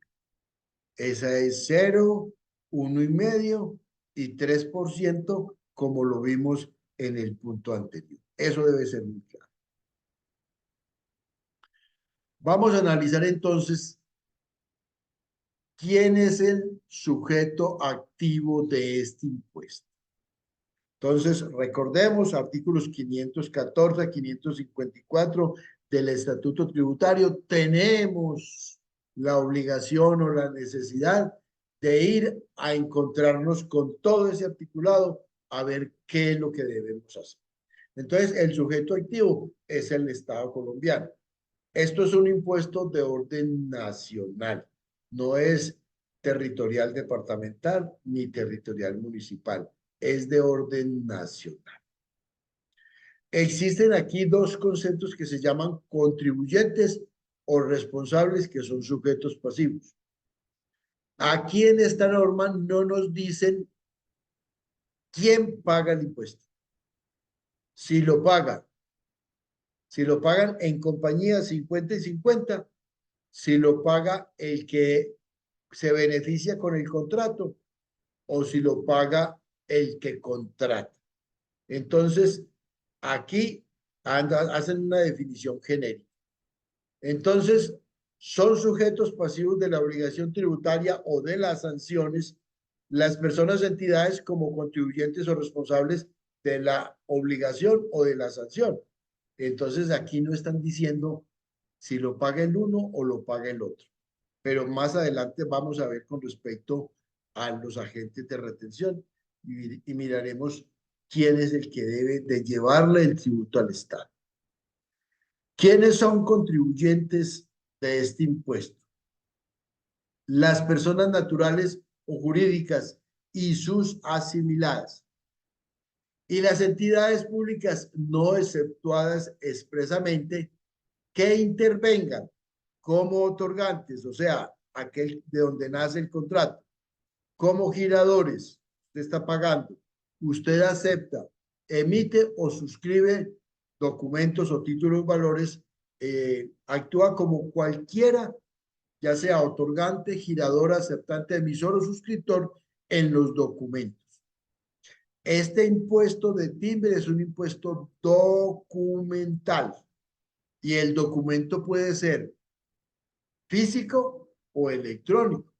Esa es 0, 1,5 y 3% como lo vimos en el punto anterior. Eso debe ser muy claro. Vamos a analizar entonces quién es el sujeto activo de este impuesto. Entonces, recordemos artículos 514 a 554 del Estatuto Tributario. Tenemos la obligación o la necesidad de ir a encontrarnos con todo ese articulado a ver qué es lo que debemos hacer. Entonces, el sujeto activo es el Estado colombiano. Esto es un impuesto de orden nacional, no es territorial departamental ni territorial municipal. Es de orden nacional. Existen aquí dos conceptos que se llaman contribuyentes o responsables, que son sujetos pasivos. Aquí en esta norma no nos dicen quién paga el impuesto. Si lo pagan en compañía 50 y 50, si lo paga el que se beneficia con el contrato o si lo paga el que contrata. Entonces, aquí hacen una definición genérica. Entonces, son sujetos pasivos de la obligación tributaria o de las sanciones las personas o entidades como contribuyentes o responsables de la obligación o de la sanción. Entonces, aquí no están diciendo si lo paga el uno o lo paga el otro. Pero más adelante vamos a ver con respecto a los agentes de retención y miraremos quién es el que debe de llevarle el tributo al Estado. ¿Quiénes son contribuyentes de este impuesto? Las personas naturales o jurídicas y sus asimiladas. Y las entidades públicas no exceptuadas expresamente que intervengan como otorgantes, o sea, aquel de donde nace el contrato, como giradores, usted está pagando, usted acepta, emite o suscribe documentos o títulos valores, actúa como cualquiera, ya sea otorgante, girador, aceptante, emisor o suscriptor en los documentos. Este impuesto de timbre es un impuesto documental y el documento puede ser físico o electrónico.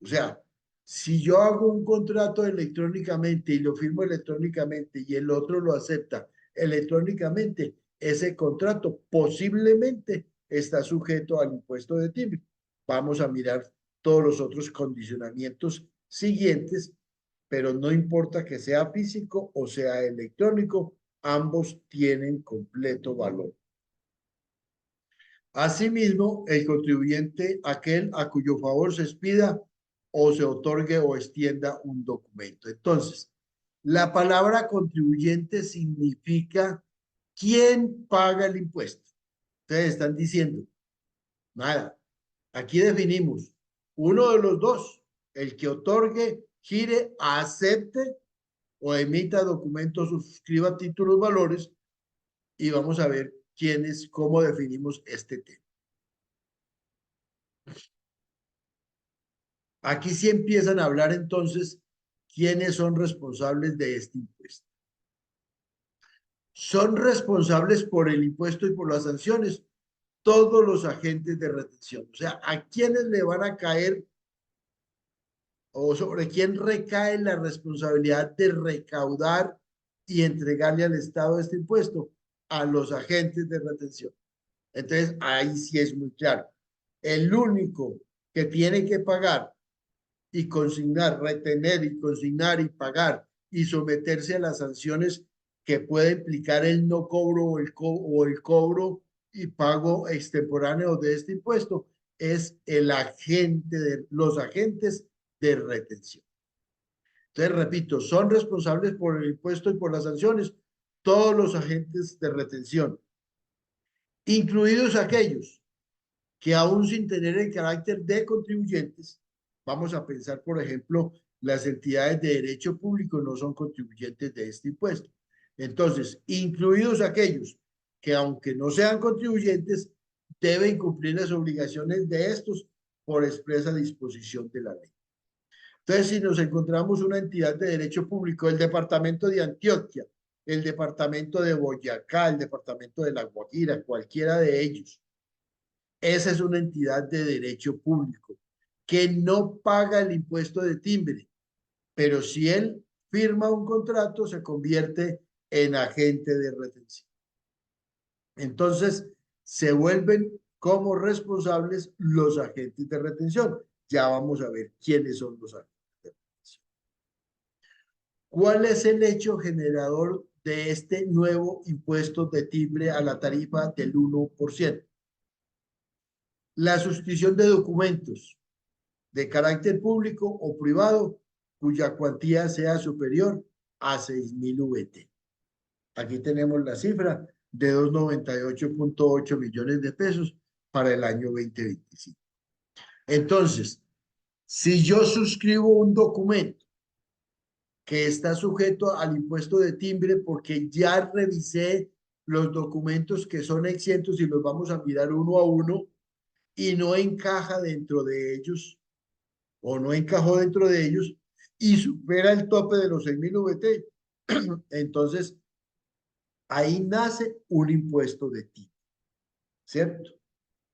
O sea, si yo hago un contrato electrónicamente y lo firmo electrónicamente y el otro lo acepta electrónicamente, ese contrato posiblemente está sujeto al impuesto de timbre. Vamos a mirar todos los otros condicionamientos siguientes, pero no importa que sea físico o sea electrónico, ambos tienen completo valor. Asimismo, el contribuyente, aquel a cuyo favor se expida o se otorgue o extienda un documento. Entonces, la palabra contribuyente significa quién paga el impuesto. Ustedes están diciendo, nada. Aquí definimos uno de los dos, el que otorgue, gire, acepte o emita documentos o suscriba títulos valores, y vamos a ver cómo definimos este tema. Aquí sí empiezan a hablar entonces quiénes son responsables de este impuesto. Son responsables por el impuesto y por las sanciones todos los agentes de retención. O sea, ¿a quiénes le van a caer o sobre quién recae la responsabilidad de recaudar y entregarle al Estado este impuesto? A los agentes de retención. Entonces, ahí sí es muy claro. El único que tiene que pagar y consignar, retener y consignar y pagar y someterse a las sanciones que puede implicar el no cobro o el cobro y pago extemporáneo de este impuesto es el agente los agentes de retención. Entonces, repito, son responsables por el impuesto y por las sanciones todos los agentes de retención, incluidos aquellos que aún sin tener el carácter de contribuyentes, vamos a pensar, por ejemplo, las entidades de derecho público no son contribuyentes de este impuesto. Entonces, incluidos aquellos que aunque no sean contribuyentes, deben cumplir las obligaciones de estos por expresa disposición de la ley. Entonces, si nos encontramos una entidad de derecho público, el departamento de Antioquia, el departamento de Boyacá, el departamento de La Guajira, cualquiera de ellos, esa es una entidad de derecho público que no paga el impuesto de timbre, pero si él firma un contrato se convierte en agente de retención. Entonces se vuelven como responsables los agentes de retención. Ya vamos a ver quiénes son los agentes de retención. ¿Cuál es el hecho generador de este nuevo impuesto de timbre a la tarifa del 1%? La sustitución de documentos. de carácter público o privado cuya cuantía sea superior a 6.000 VT. Aquí tenemos la cifra de 298.8 millones de pesos para el año 2025. Entonces, si yo suscribo un documento que está sujeto al impuesto de timbre porque ya revisé los documentos que son exentos y los vamos a mirar uno a uno y no encaja dentro de ellos o no encajó dentro de ellos y supera el tope de los 6.000 VT, entonces ahí nace un impuesto de timbre, ¿cierto?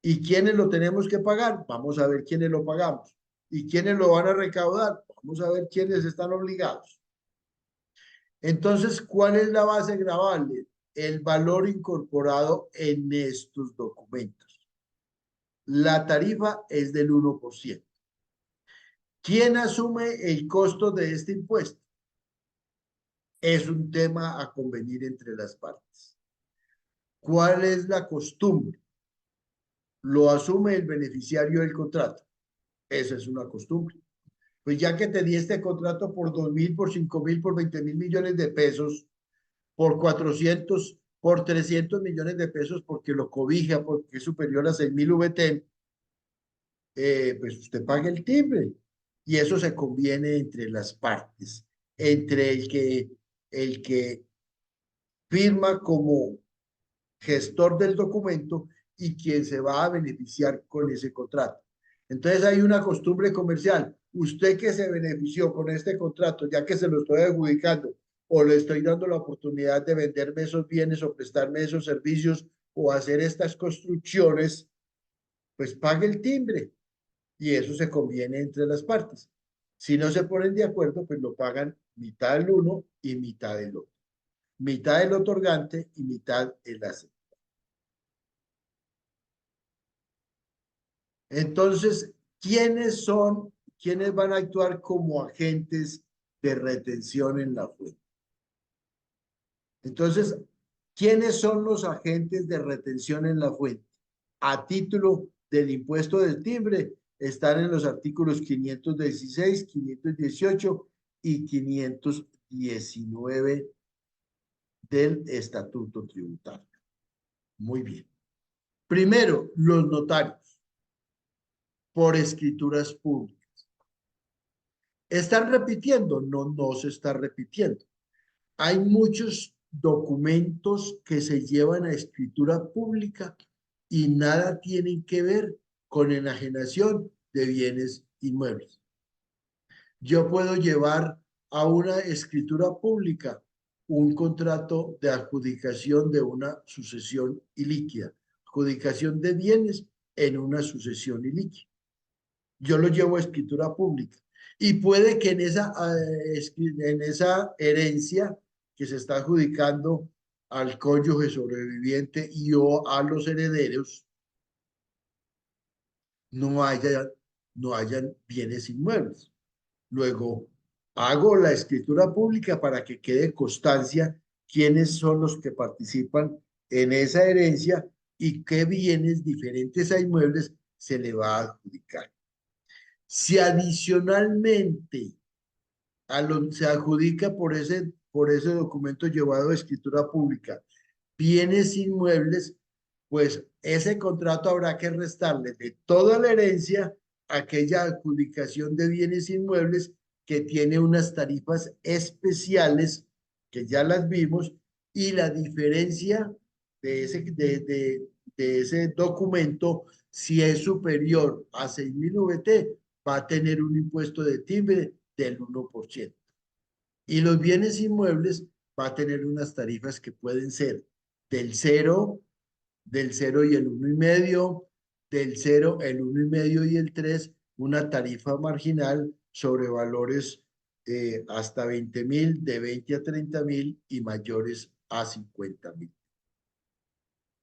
¿Y quiénes lo tenemos que pagar? Vamos a ver quiénes lo pagamos. ¿Y quiénes lo van a recaudar? Vamos a ver quiénes están obligados. Entonces, ¿cuál es la base gravable? El valor incorporado en estos documentos. La tarifa es del 1%. ¿Quién asume el costo de este impuesto? Es un tema a convenir entre las partes. ¿Cuál es la costumbre? Lo asume el beneficiario del contrato. Esa es una costumbre. Pues ya que te di este contrato por 2.000, por 5.000, por 20.000 millones de pesos, por 400, por 300 millones de pesos, porque lo cobija, porque es superior a 6.000 VT, pues usted paga el timbre. Y eso se conviene entre las partes, entre el que firma como gestor del documento y quien se va a beneficiar con ese contrato. Entonces hay una costumbre comercial. Usted que se benefició con este contrato, ya que se lo estoy adjudicando o le estoy dando la oportunidad de venderme esos bienes o prestarme esos servicios o hacer estas construcciones, pues pague el timbre y eso se conviene entre las partes. Si no se ponen de acuerdo, pues lo pagan mitad el uno y mitad el otro. Mitad el otorgante y mitad el aceptante. Entonces, ¿quiénes van a actuar como agentes de retención en la fuente? Entonces, ¿quiénes son los agentes de retención en la fuente? A título del impuesto del timbre, están en los artículos 516, 518 y 519 del Estatuto Tributario. Muy bien. Primero, los notarios por escrituras públicas. ¿Están repitiendo? No, no se está repitiendo. Hay muchos documentos que se llevan a escritura pública y nada tienen que ver con enajenación de bienes inmuebles. Yo puedo llevar a una escritura pública un contrato de adjudicación de una sucesión ilíquida, adjudicación de bienes en una sucesión ilíquida. Yo lo llevo a escritura pública. Y puede que en esa herencia que se está adjudicando al cónyuge sobreviviente y o a los herederos no hayan bienes inmuebles. Luego, hago la escritura pública para que quede constancia quiénes son los que participan en esa herencia y qué bienes diferentes a inmuebles se le va a adjudicar. Si adicionalmente se adjudica por ese documento llevado a escritura pública bienes inmuebles, pues ese contrato habrá que restarle de toda la herencia aquella adjudicación de bienes inmuebles que tiene unas tarifas especiales que ya las vimos y la diferencia de ese documento, si es superior a 6.000 VT, va a tener un impuesto de timbre del 1%. Y los bienes inmuebles va a tener unas tarifas que pueden ser del 0, del 0 y el 1,5, del 0, el 1,5 y el 3, una tarifa marginal sobre valores hasta 20.000, de 20 a 30.000 y mayores a 50.000.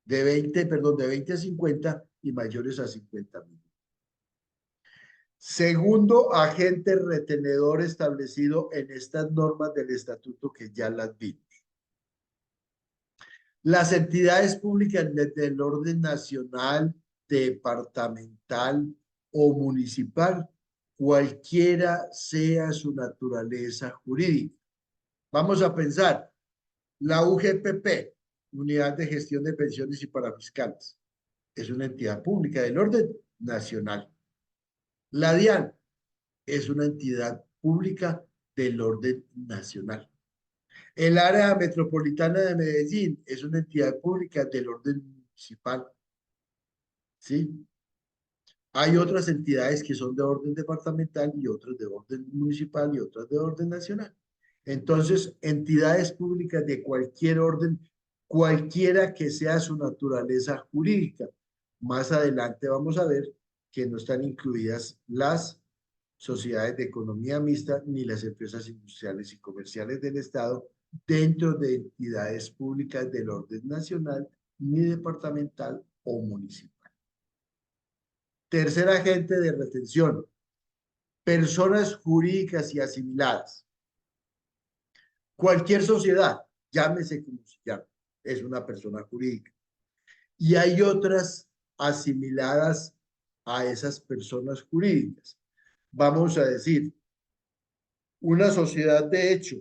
De 20 a 50 y mayores a 50.000. Segundo agente retenedor establecido en estas normas del estatuto que ya las vimos. Las entidades públicas del orden nacional, departamental o municipal cualquiera sea su naturaleza jurídica. Vamos a pensar, la UGPP, Unidad de Gestión de Pensiones y Parafiscales, es una entidad pública del orden nacional. La DIAN es una entidad pública del orden nacional. El área metropolitana de Medellín es una entidad pública del orden municipal. ¿Sí? Hay otras entidades que son de orden departamental y otras de orden municipal y otras de orden nacional. Entonces, entidades públicas de cualquier orden, cualquiera que sea su naturaleza jurídica. Más adelante vamos a ver que no están incluidas las sociedades de economía mixta ni las empresas industriales y comerciales del Estado dentro de entidades públicas del orden nacional, ni departamental o municipal. Tercer agente de retención, personas jurídicas y asimiladas. Cualquier sociedad, llámese como se llame, es una persona jurídica. Y hay otras asimiladas a esas personas jurídicas. Vamos a decir, una sociedad de hecho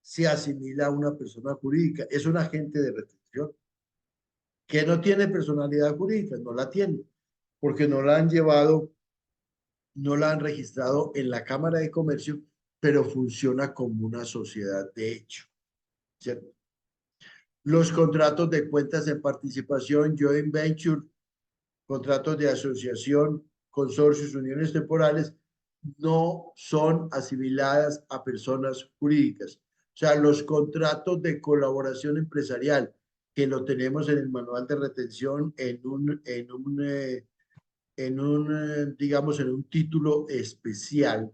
se asimila a una persona jurídica, es un agente de retención que no tiene personalidad jurídica, no la tiene, porque no la han llevado, no la han registrado en la Cámara de Comercio, pero funciona como una sociedad de hecho, ¿cierto? Los contratos de cuentas en participación, joint venture, contratos de asociación, consorcios, uniones temporales, no son asimiladas a personas jurídicas. O sea, los contratos de colaboración empresarial, que lo tenemos en el manual de retención digamos, en un título especial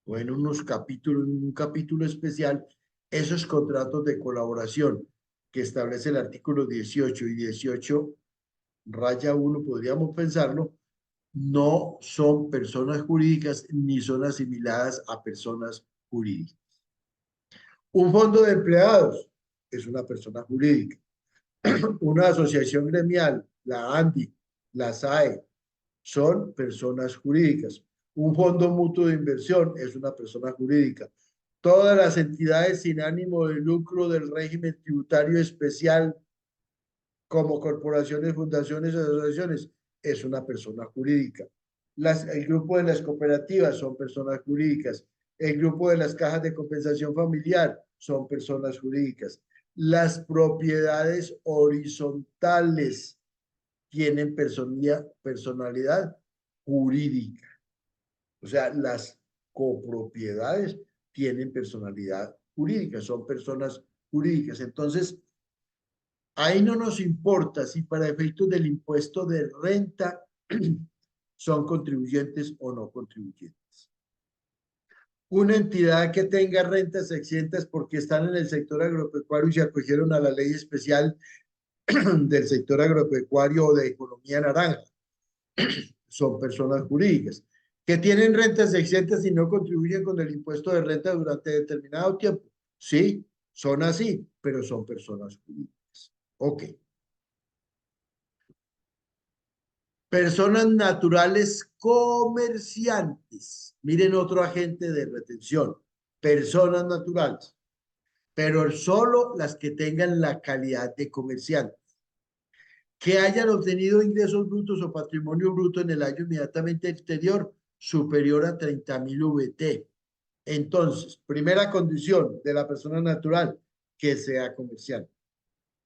o en unos capítulos, en un capítulo especial, esos contratos de colaboración que establece el artículo 18 y 18-1, podríamos pensarlo, no son personas jurídicas ni son asimiladas a personas jurídicas. Un fondo de empleados es una persona jurídica. Una asociación gremial, la ANDI, la SAE, son personas jurídicas. Un fondo mutuo de inversión es una persona jurídica. Todas las entidades sin ánimo de lucro del régimen tributario especial, como corporaciones, fundaciones, asociaciones, es una persona jurídica. El grupo de las cooperativas son personas jurídicas. El grupo de las cajas de compensación familiar son personas jurídicas. Las propiedades horizontales tienen personalidad jurídica. O sea, las copropiedades tienen personalidad jurídica, son personas jurídicas. Entonces, ahí no nos importa si para efectos del impuesto de renta son contribuyentes o no contribuyentes. Una entidad que tenga rentas exentas porque están en el sector agropecuario y se acogieron a la ley especial del sector agropecuario o de economía naranja, son personas jurídicas. Que tienen rentas exentas y no contribuyen con el impuesto de renta durante determinado tiempo. Sí, son así, pero son personas jurídicas. Ok. Personas naturales comerciantes. Miren otro agente de retención. Personas naturales. Pero solo las que tengan la calidad de comerciante. Que hayan obtenido ingresos brutos o patrimonio bruto en el año inmediatamente exterior superior a 30.000 VT. Entonces, primera condición de la persona natural, que sea comerciante.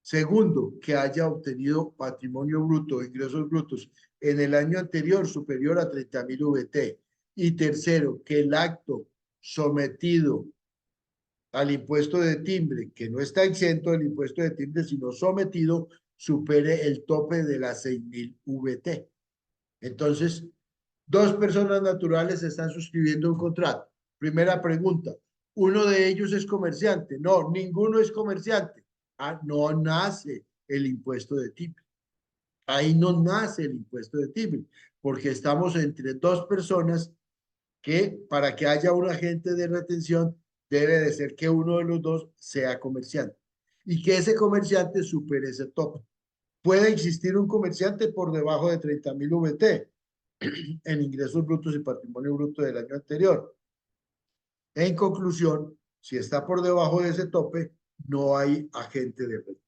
Segundo, que haya obtenido patrimonio bruto o ingresos brutos en el año anterior superior a 30.000 VT. Y tercero, que el acto sometido al impuesto de timbre, que no está exento del impuesto de timbre, sino sometido, supere el tope de las 6.000 VT. Entonces, dos personas naturales están suscribiendo un contrato. Primera pregunta, ¿uno de ellos es comerciante? No, ninguno es comerciante. Ah, no nace el impuesto de timbre. Ahí no nace el impuesto de timbre, porque estamos entre dos personas que para que haya un agente de retención debe de ser que uno de los dos sea comerciante y que ese comerciante supere ese tope. Puede existir un comerciante por debajo de 30.000 VT, en ingresos brutos y patrimonio bruto del año anterior. En conclusión, si está por debajo de ese tope, no hay agente de retención.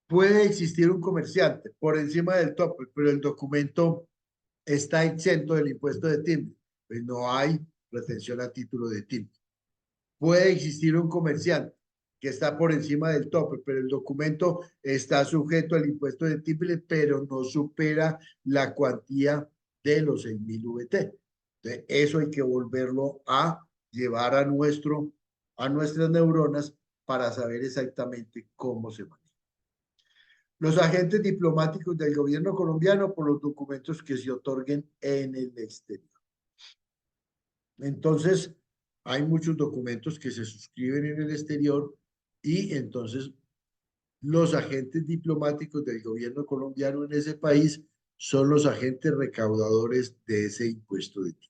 Puede existir un comerciante por encima del tope, pero el documento está exento del impuesto de timbre, pues no hay retención a título de timbre. Puede existir un comerciante que está por encima del tope, pero el documento está sujeto al impuesto de timbre, pero no supera la cuantía de los 6.000 VT. Entonces, eso hay que volverlo a llevar a nuestras neuronas para saber exactamente cómo se maneja. Los agentes diplomáticos del gobierno colombiano por los documentos que se otorguen en el exterior. Entonces, hay muchos documentos que se suscriben en el exterior y entonces los agentes diplomáticos del gobierno colombiano en ese país son los agentes recaudadores de ese impuesto de timbre.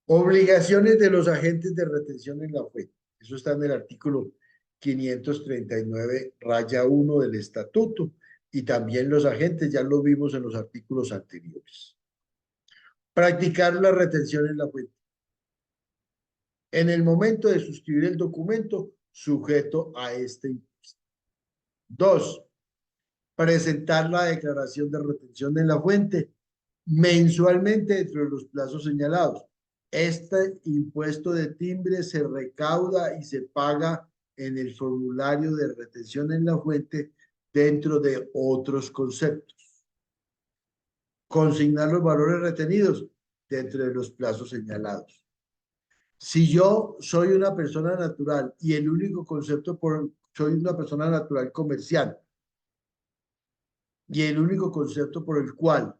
Obligaciones de los agentes de retención en la fuente. Eso está en el artículo 539-1 del estatuto y también los agentes, ya lo vimos en los artículos anteriores. Practicar la retención en la fuente. En el momento de suscribir el documento sujeto a este impuesto. 2. Presentar la declaración de retención en la fuente mensualmente dentro de los plazos señalados. Este impuesto de timbre se recauda y se paga en el formulario de retención en la fuente dentro de otros conceptos. Consignar los valores retenidos dentro de los plazos señalados. Si yo soy una persona natural y el único concepto soy una persona natural comercial y el único concepto por el cual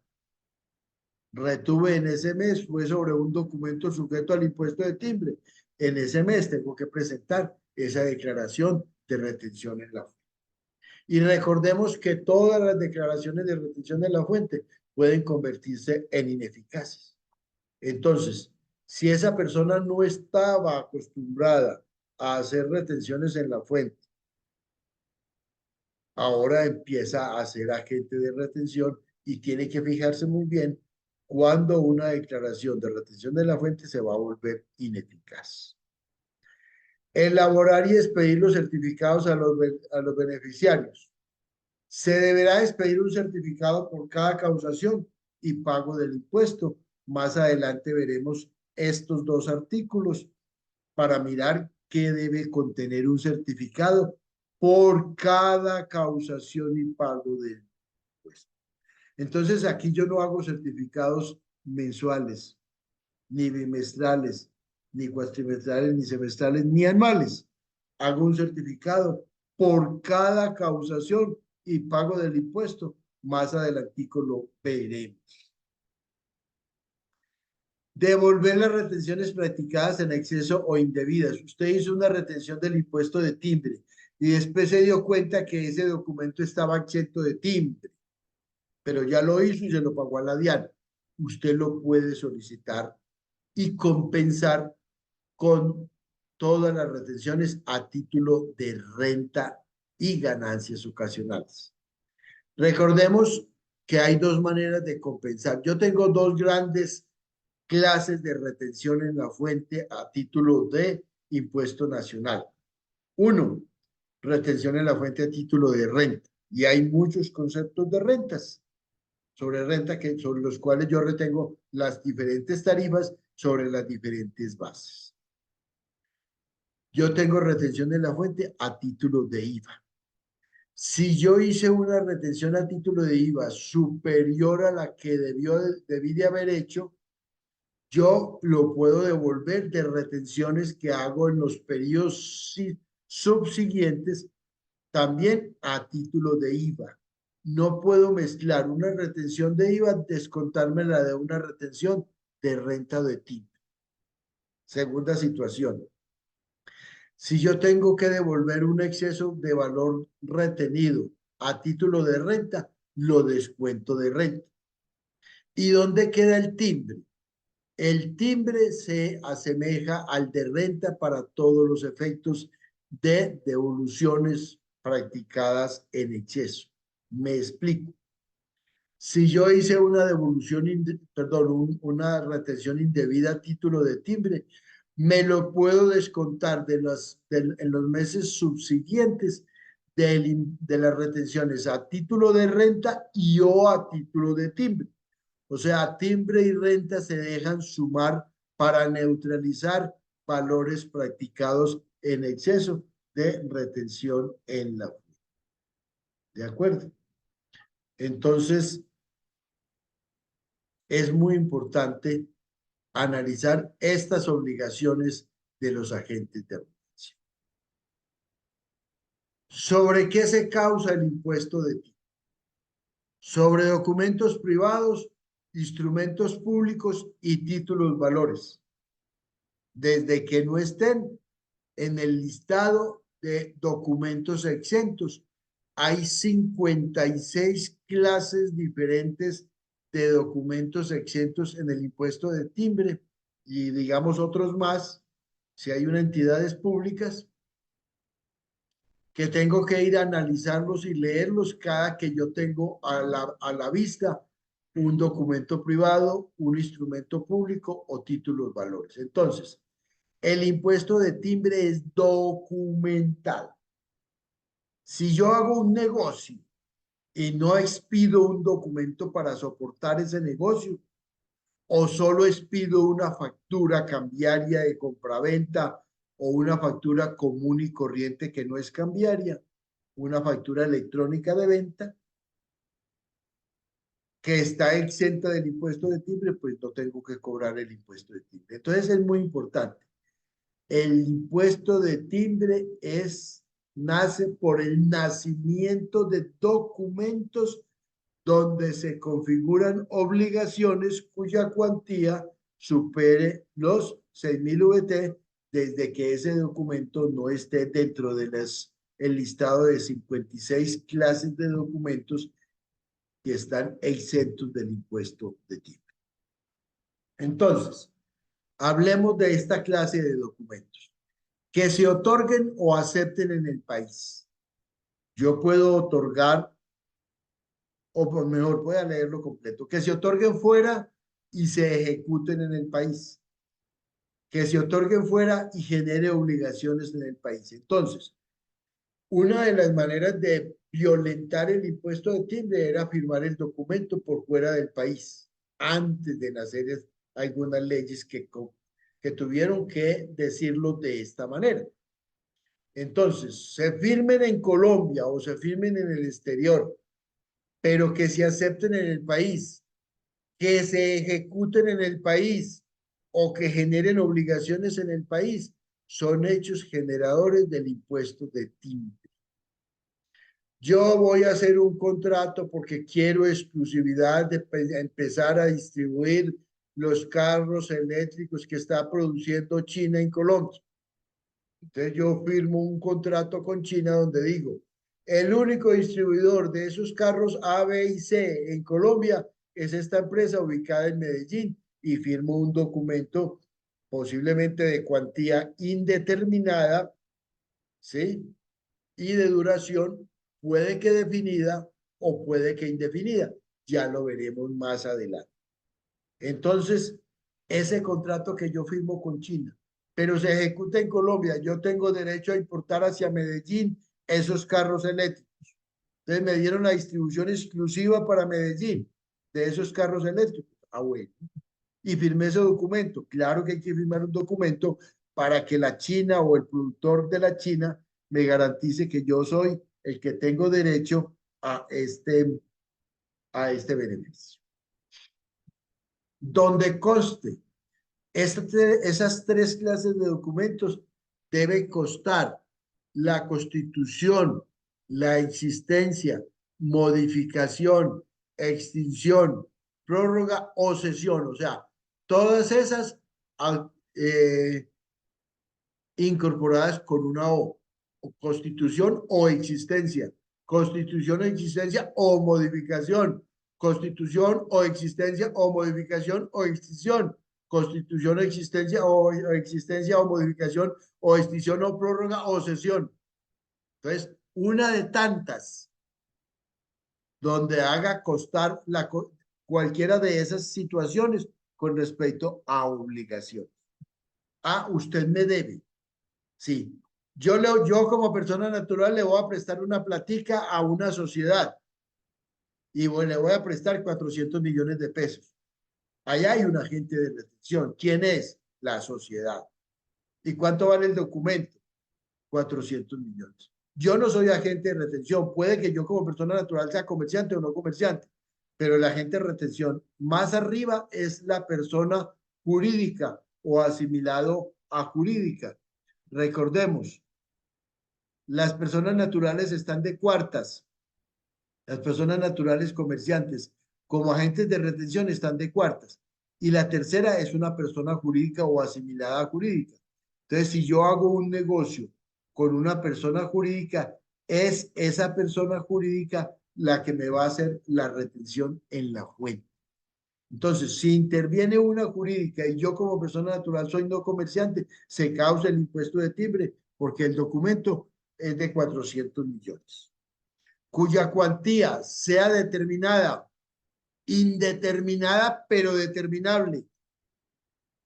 retuve en ese mes fue sobre un documento sujeto al impuesto de timbre, en ese mes tengo que presentar esa declaración de retención en la fuente. Y recordemos que todas las declaraciones de retención en la fuente pueden convertirse en ineficaces. Entonces, si esa persona no estaba acostumbrada a hacer retenciones en la fuente, ahora empieza a ser agente de retención y tiene que fijarse muy bien cuando una declaración de retención de la fuente se va a volver ineficaz. Elaborar y expedir los certificados a los beneficiarios. Se deberá expedir un certificado por cada causación y pago del impuesto. Más adelante veremos estos dos artículos para mirar qué debe contener un certificado por cada causación y pago del impuesto. Entonces, aquí yo no hago certificados mensuales, ni bimestrales, ni cuatrimestrales, ni semestrales, ni anuales. Hago un certificado por cada causación y pago del impuesto. Más adelantico lo veremos. Devolver las retenciones practicadas en exceso o indebidas. Usted hizo una retención del impuesto de timbre y después se dio cuenta que ese documento estaba exento de timbre, pero ya lo hizo y se lo pagó a la DIAN. Usted lo puede solicitar y compensar con todas las retenciones a título de renta y ganancias ocasionales. Recordemos que hay dos maneras de compensar. Yo tengo dos grandes clases de retención en la fuente a título de impuesto nacional. Uno, retención en la fuente a título de renta. Y hay muchos conceptos de rentas sobre renta sobre los cuales yo retengo las diferentes tarifas sobre las diferentes bases. Yo tengo retención en la fuente a título de IVA. Si yo hice una retención a título de IVA superior a la que debí de haber hecho, yo lo puedo devolver de retenciones que hago en los periodos subsiguientes también a título de IVA. No puedo mezclar una retención de IVA, descontármela de una retención de renta de timbre. Segunda situación. Si yo tengo que devolver un exceso de valor retenido a título de renta, lo descuento de renta. ¿Y dónde queda el timbre? El timbre se asemeja al de renta para todos los efectos de devoluciones practicadas en exceso. Me explico. Si yo hice una devolución, una retención indebida a título de timbre, me lo puedo descontar en los meses subsiguientes de las retenciones a título de renta y o a título de timbre. O sea, timbre y renta se dejan sumar para neutralizar valores practicados en exceso de retención en la FUI. ¿De acuerdo? Entonces, es muy importante analizar estas obligaciones de los agentes de retención. ¿Sobre qué se causa el impuesto de timbre? Sobre documentos privados, instrumentos públicos y títulos valores, desde que no estén en el listado de documentos exentos. Hay 56 clases diferentes de documentos exentos en el impuesto de timbre y digamos otros más, si hay unas entidades públicas, que tengo que ir a analizarlos y leerlos cada que yo tengo a la vista un documento privado, un instrumento público o títulos valores. Entonces, el impuesto de timbre es documental. Si yo hago un negocio y no expido un documento para soportar ese negocio, o solo expido una factura cambiaria de compraventa o una factura común y corriente que no es cambiaria, una factura electrónica de venta que está exenta del impuesto de timbre, pues no tengo que cobrar el impuesto de timbre. Entonces es muy importante. El impuesto de timbre nace por el nacimiento de documentos donde se configuran obligaciones cuya cuantía supere los 6.000 VT desde que ese documento no esté dentro de el listado de 56 clases de documentos que están exentos del impuesto de timbre. Entonces, hablemos de esta clase de documentos que se otorguen o acepten en el país. Yo puedo otorgar, o por mejor, voy a leerlo completo, que se otorguen fuera y se ejecuten en el país, que se otorguen fuera y genere obligaciones en el país. Entonces, una de las maneras de violentar el impuesto de timbre era firmar el documento por fuera del país, antes de nacer algunas leyes que tuvieron que decirlo de esta manera. Entonces, se firmen en Colombia o se firmen en el exterior, pero que se acepten en el país, que se ejecuten en el país o que generen obligaciones en el país, son hechos generadores del impuesto de timbre. Yo voy a hacer un contrato porque quiero exclusividad de empezar a distribuir los carros eléctricos que está produciendo China en Colombia. Entonces yo firmo un contrato con China donde digo, el único distribuidor de esos carros A, B y C en Colombia es esta empresa ubicada en Medellín y firmo un documento posiblemente de cuantía indeterminada, ¿sí? Y de duración, puede que definida o puede que indefinida. Ya lo veremos más adelante. Entonces, ese contrato que yo firmo con China, pero se ejecuta en Colombia, yo tengo derecho a importar hacia Medellín esos carros eléctricos. Entonces me dieron la distribución exclusiva para Medellín de esos carros eléctricos. Ah, bueno. Y firmé ese documento. Claro que hay que firmar un documento para que la China o el productor de la China me garantice que yo soy el que tengo derecho a este beneficio. Donde conste esas tres clases de documentos, debe constar la constitución, la existencia, modificación, extinción, prórroga o cesión. O sea, todas esas incorporadas con una O, constitución o existencia, constitución o existencia o modificación, constitución o existencia o modificación o extinción, constitución o existencia o existencia o modificación o extinción o prórroga o cesión. Entonces, una de tantas donde haga costar cualquiera de esas situaciones con respecto a obligaciones. Ah, usted me debe. Sí. Yo como persona natural le voy a prestar una platica a una sociedad y le voy a prestar 400 millones de pesos. Allá hay un agente de retención. ¿Quién es? La sociedad. ¿Y cuánto vale el documento? 400 millones. Yo no soy agente de retención. Puede que yo como persona natural sea comerciante o no comerciante, pero el agente de retención más arriba es la persona jurídica o asimilado a jurídica. Recordemos, las personas naturales están de cuartas. Las personas naturales comerciantes como agentes de retención están de cuartas. Y la tercera es una persona jurídica o asimilada a jurídica. Entonces, si yo hago un negocio con una persona jurídica, es esa persona jurídica la que me va a hacer la retención en la fuente. Entonces, si interviene una jurídica y yo como persona natural soy no comerciante, se causa el impuesto de timbre porque el documento es de 400 millones, cuya cuantía sea determinada, indeterminada, pero determinable,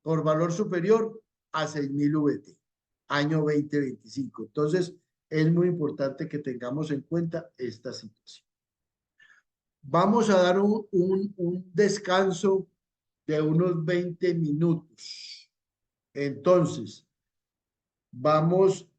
por valor superior a 6.000 VT, año 2025. Entonces, es muy importante que tengamos en cuenta esta situación. Vamos a dar un descanso de unos 20 minutos. Entonces, vamos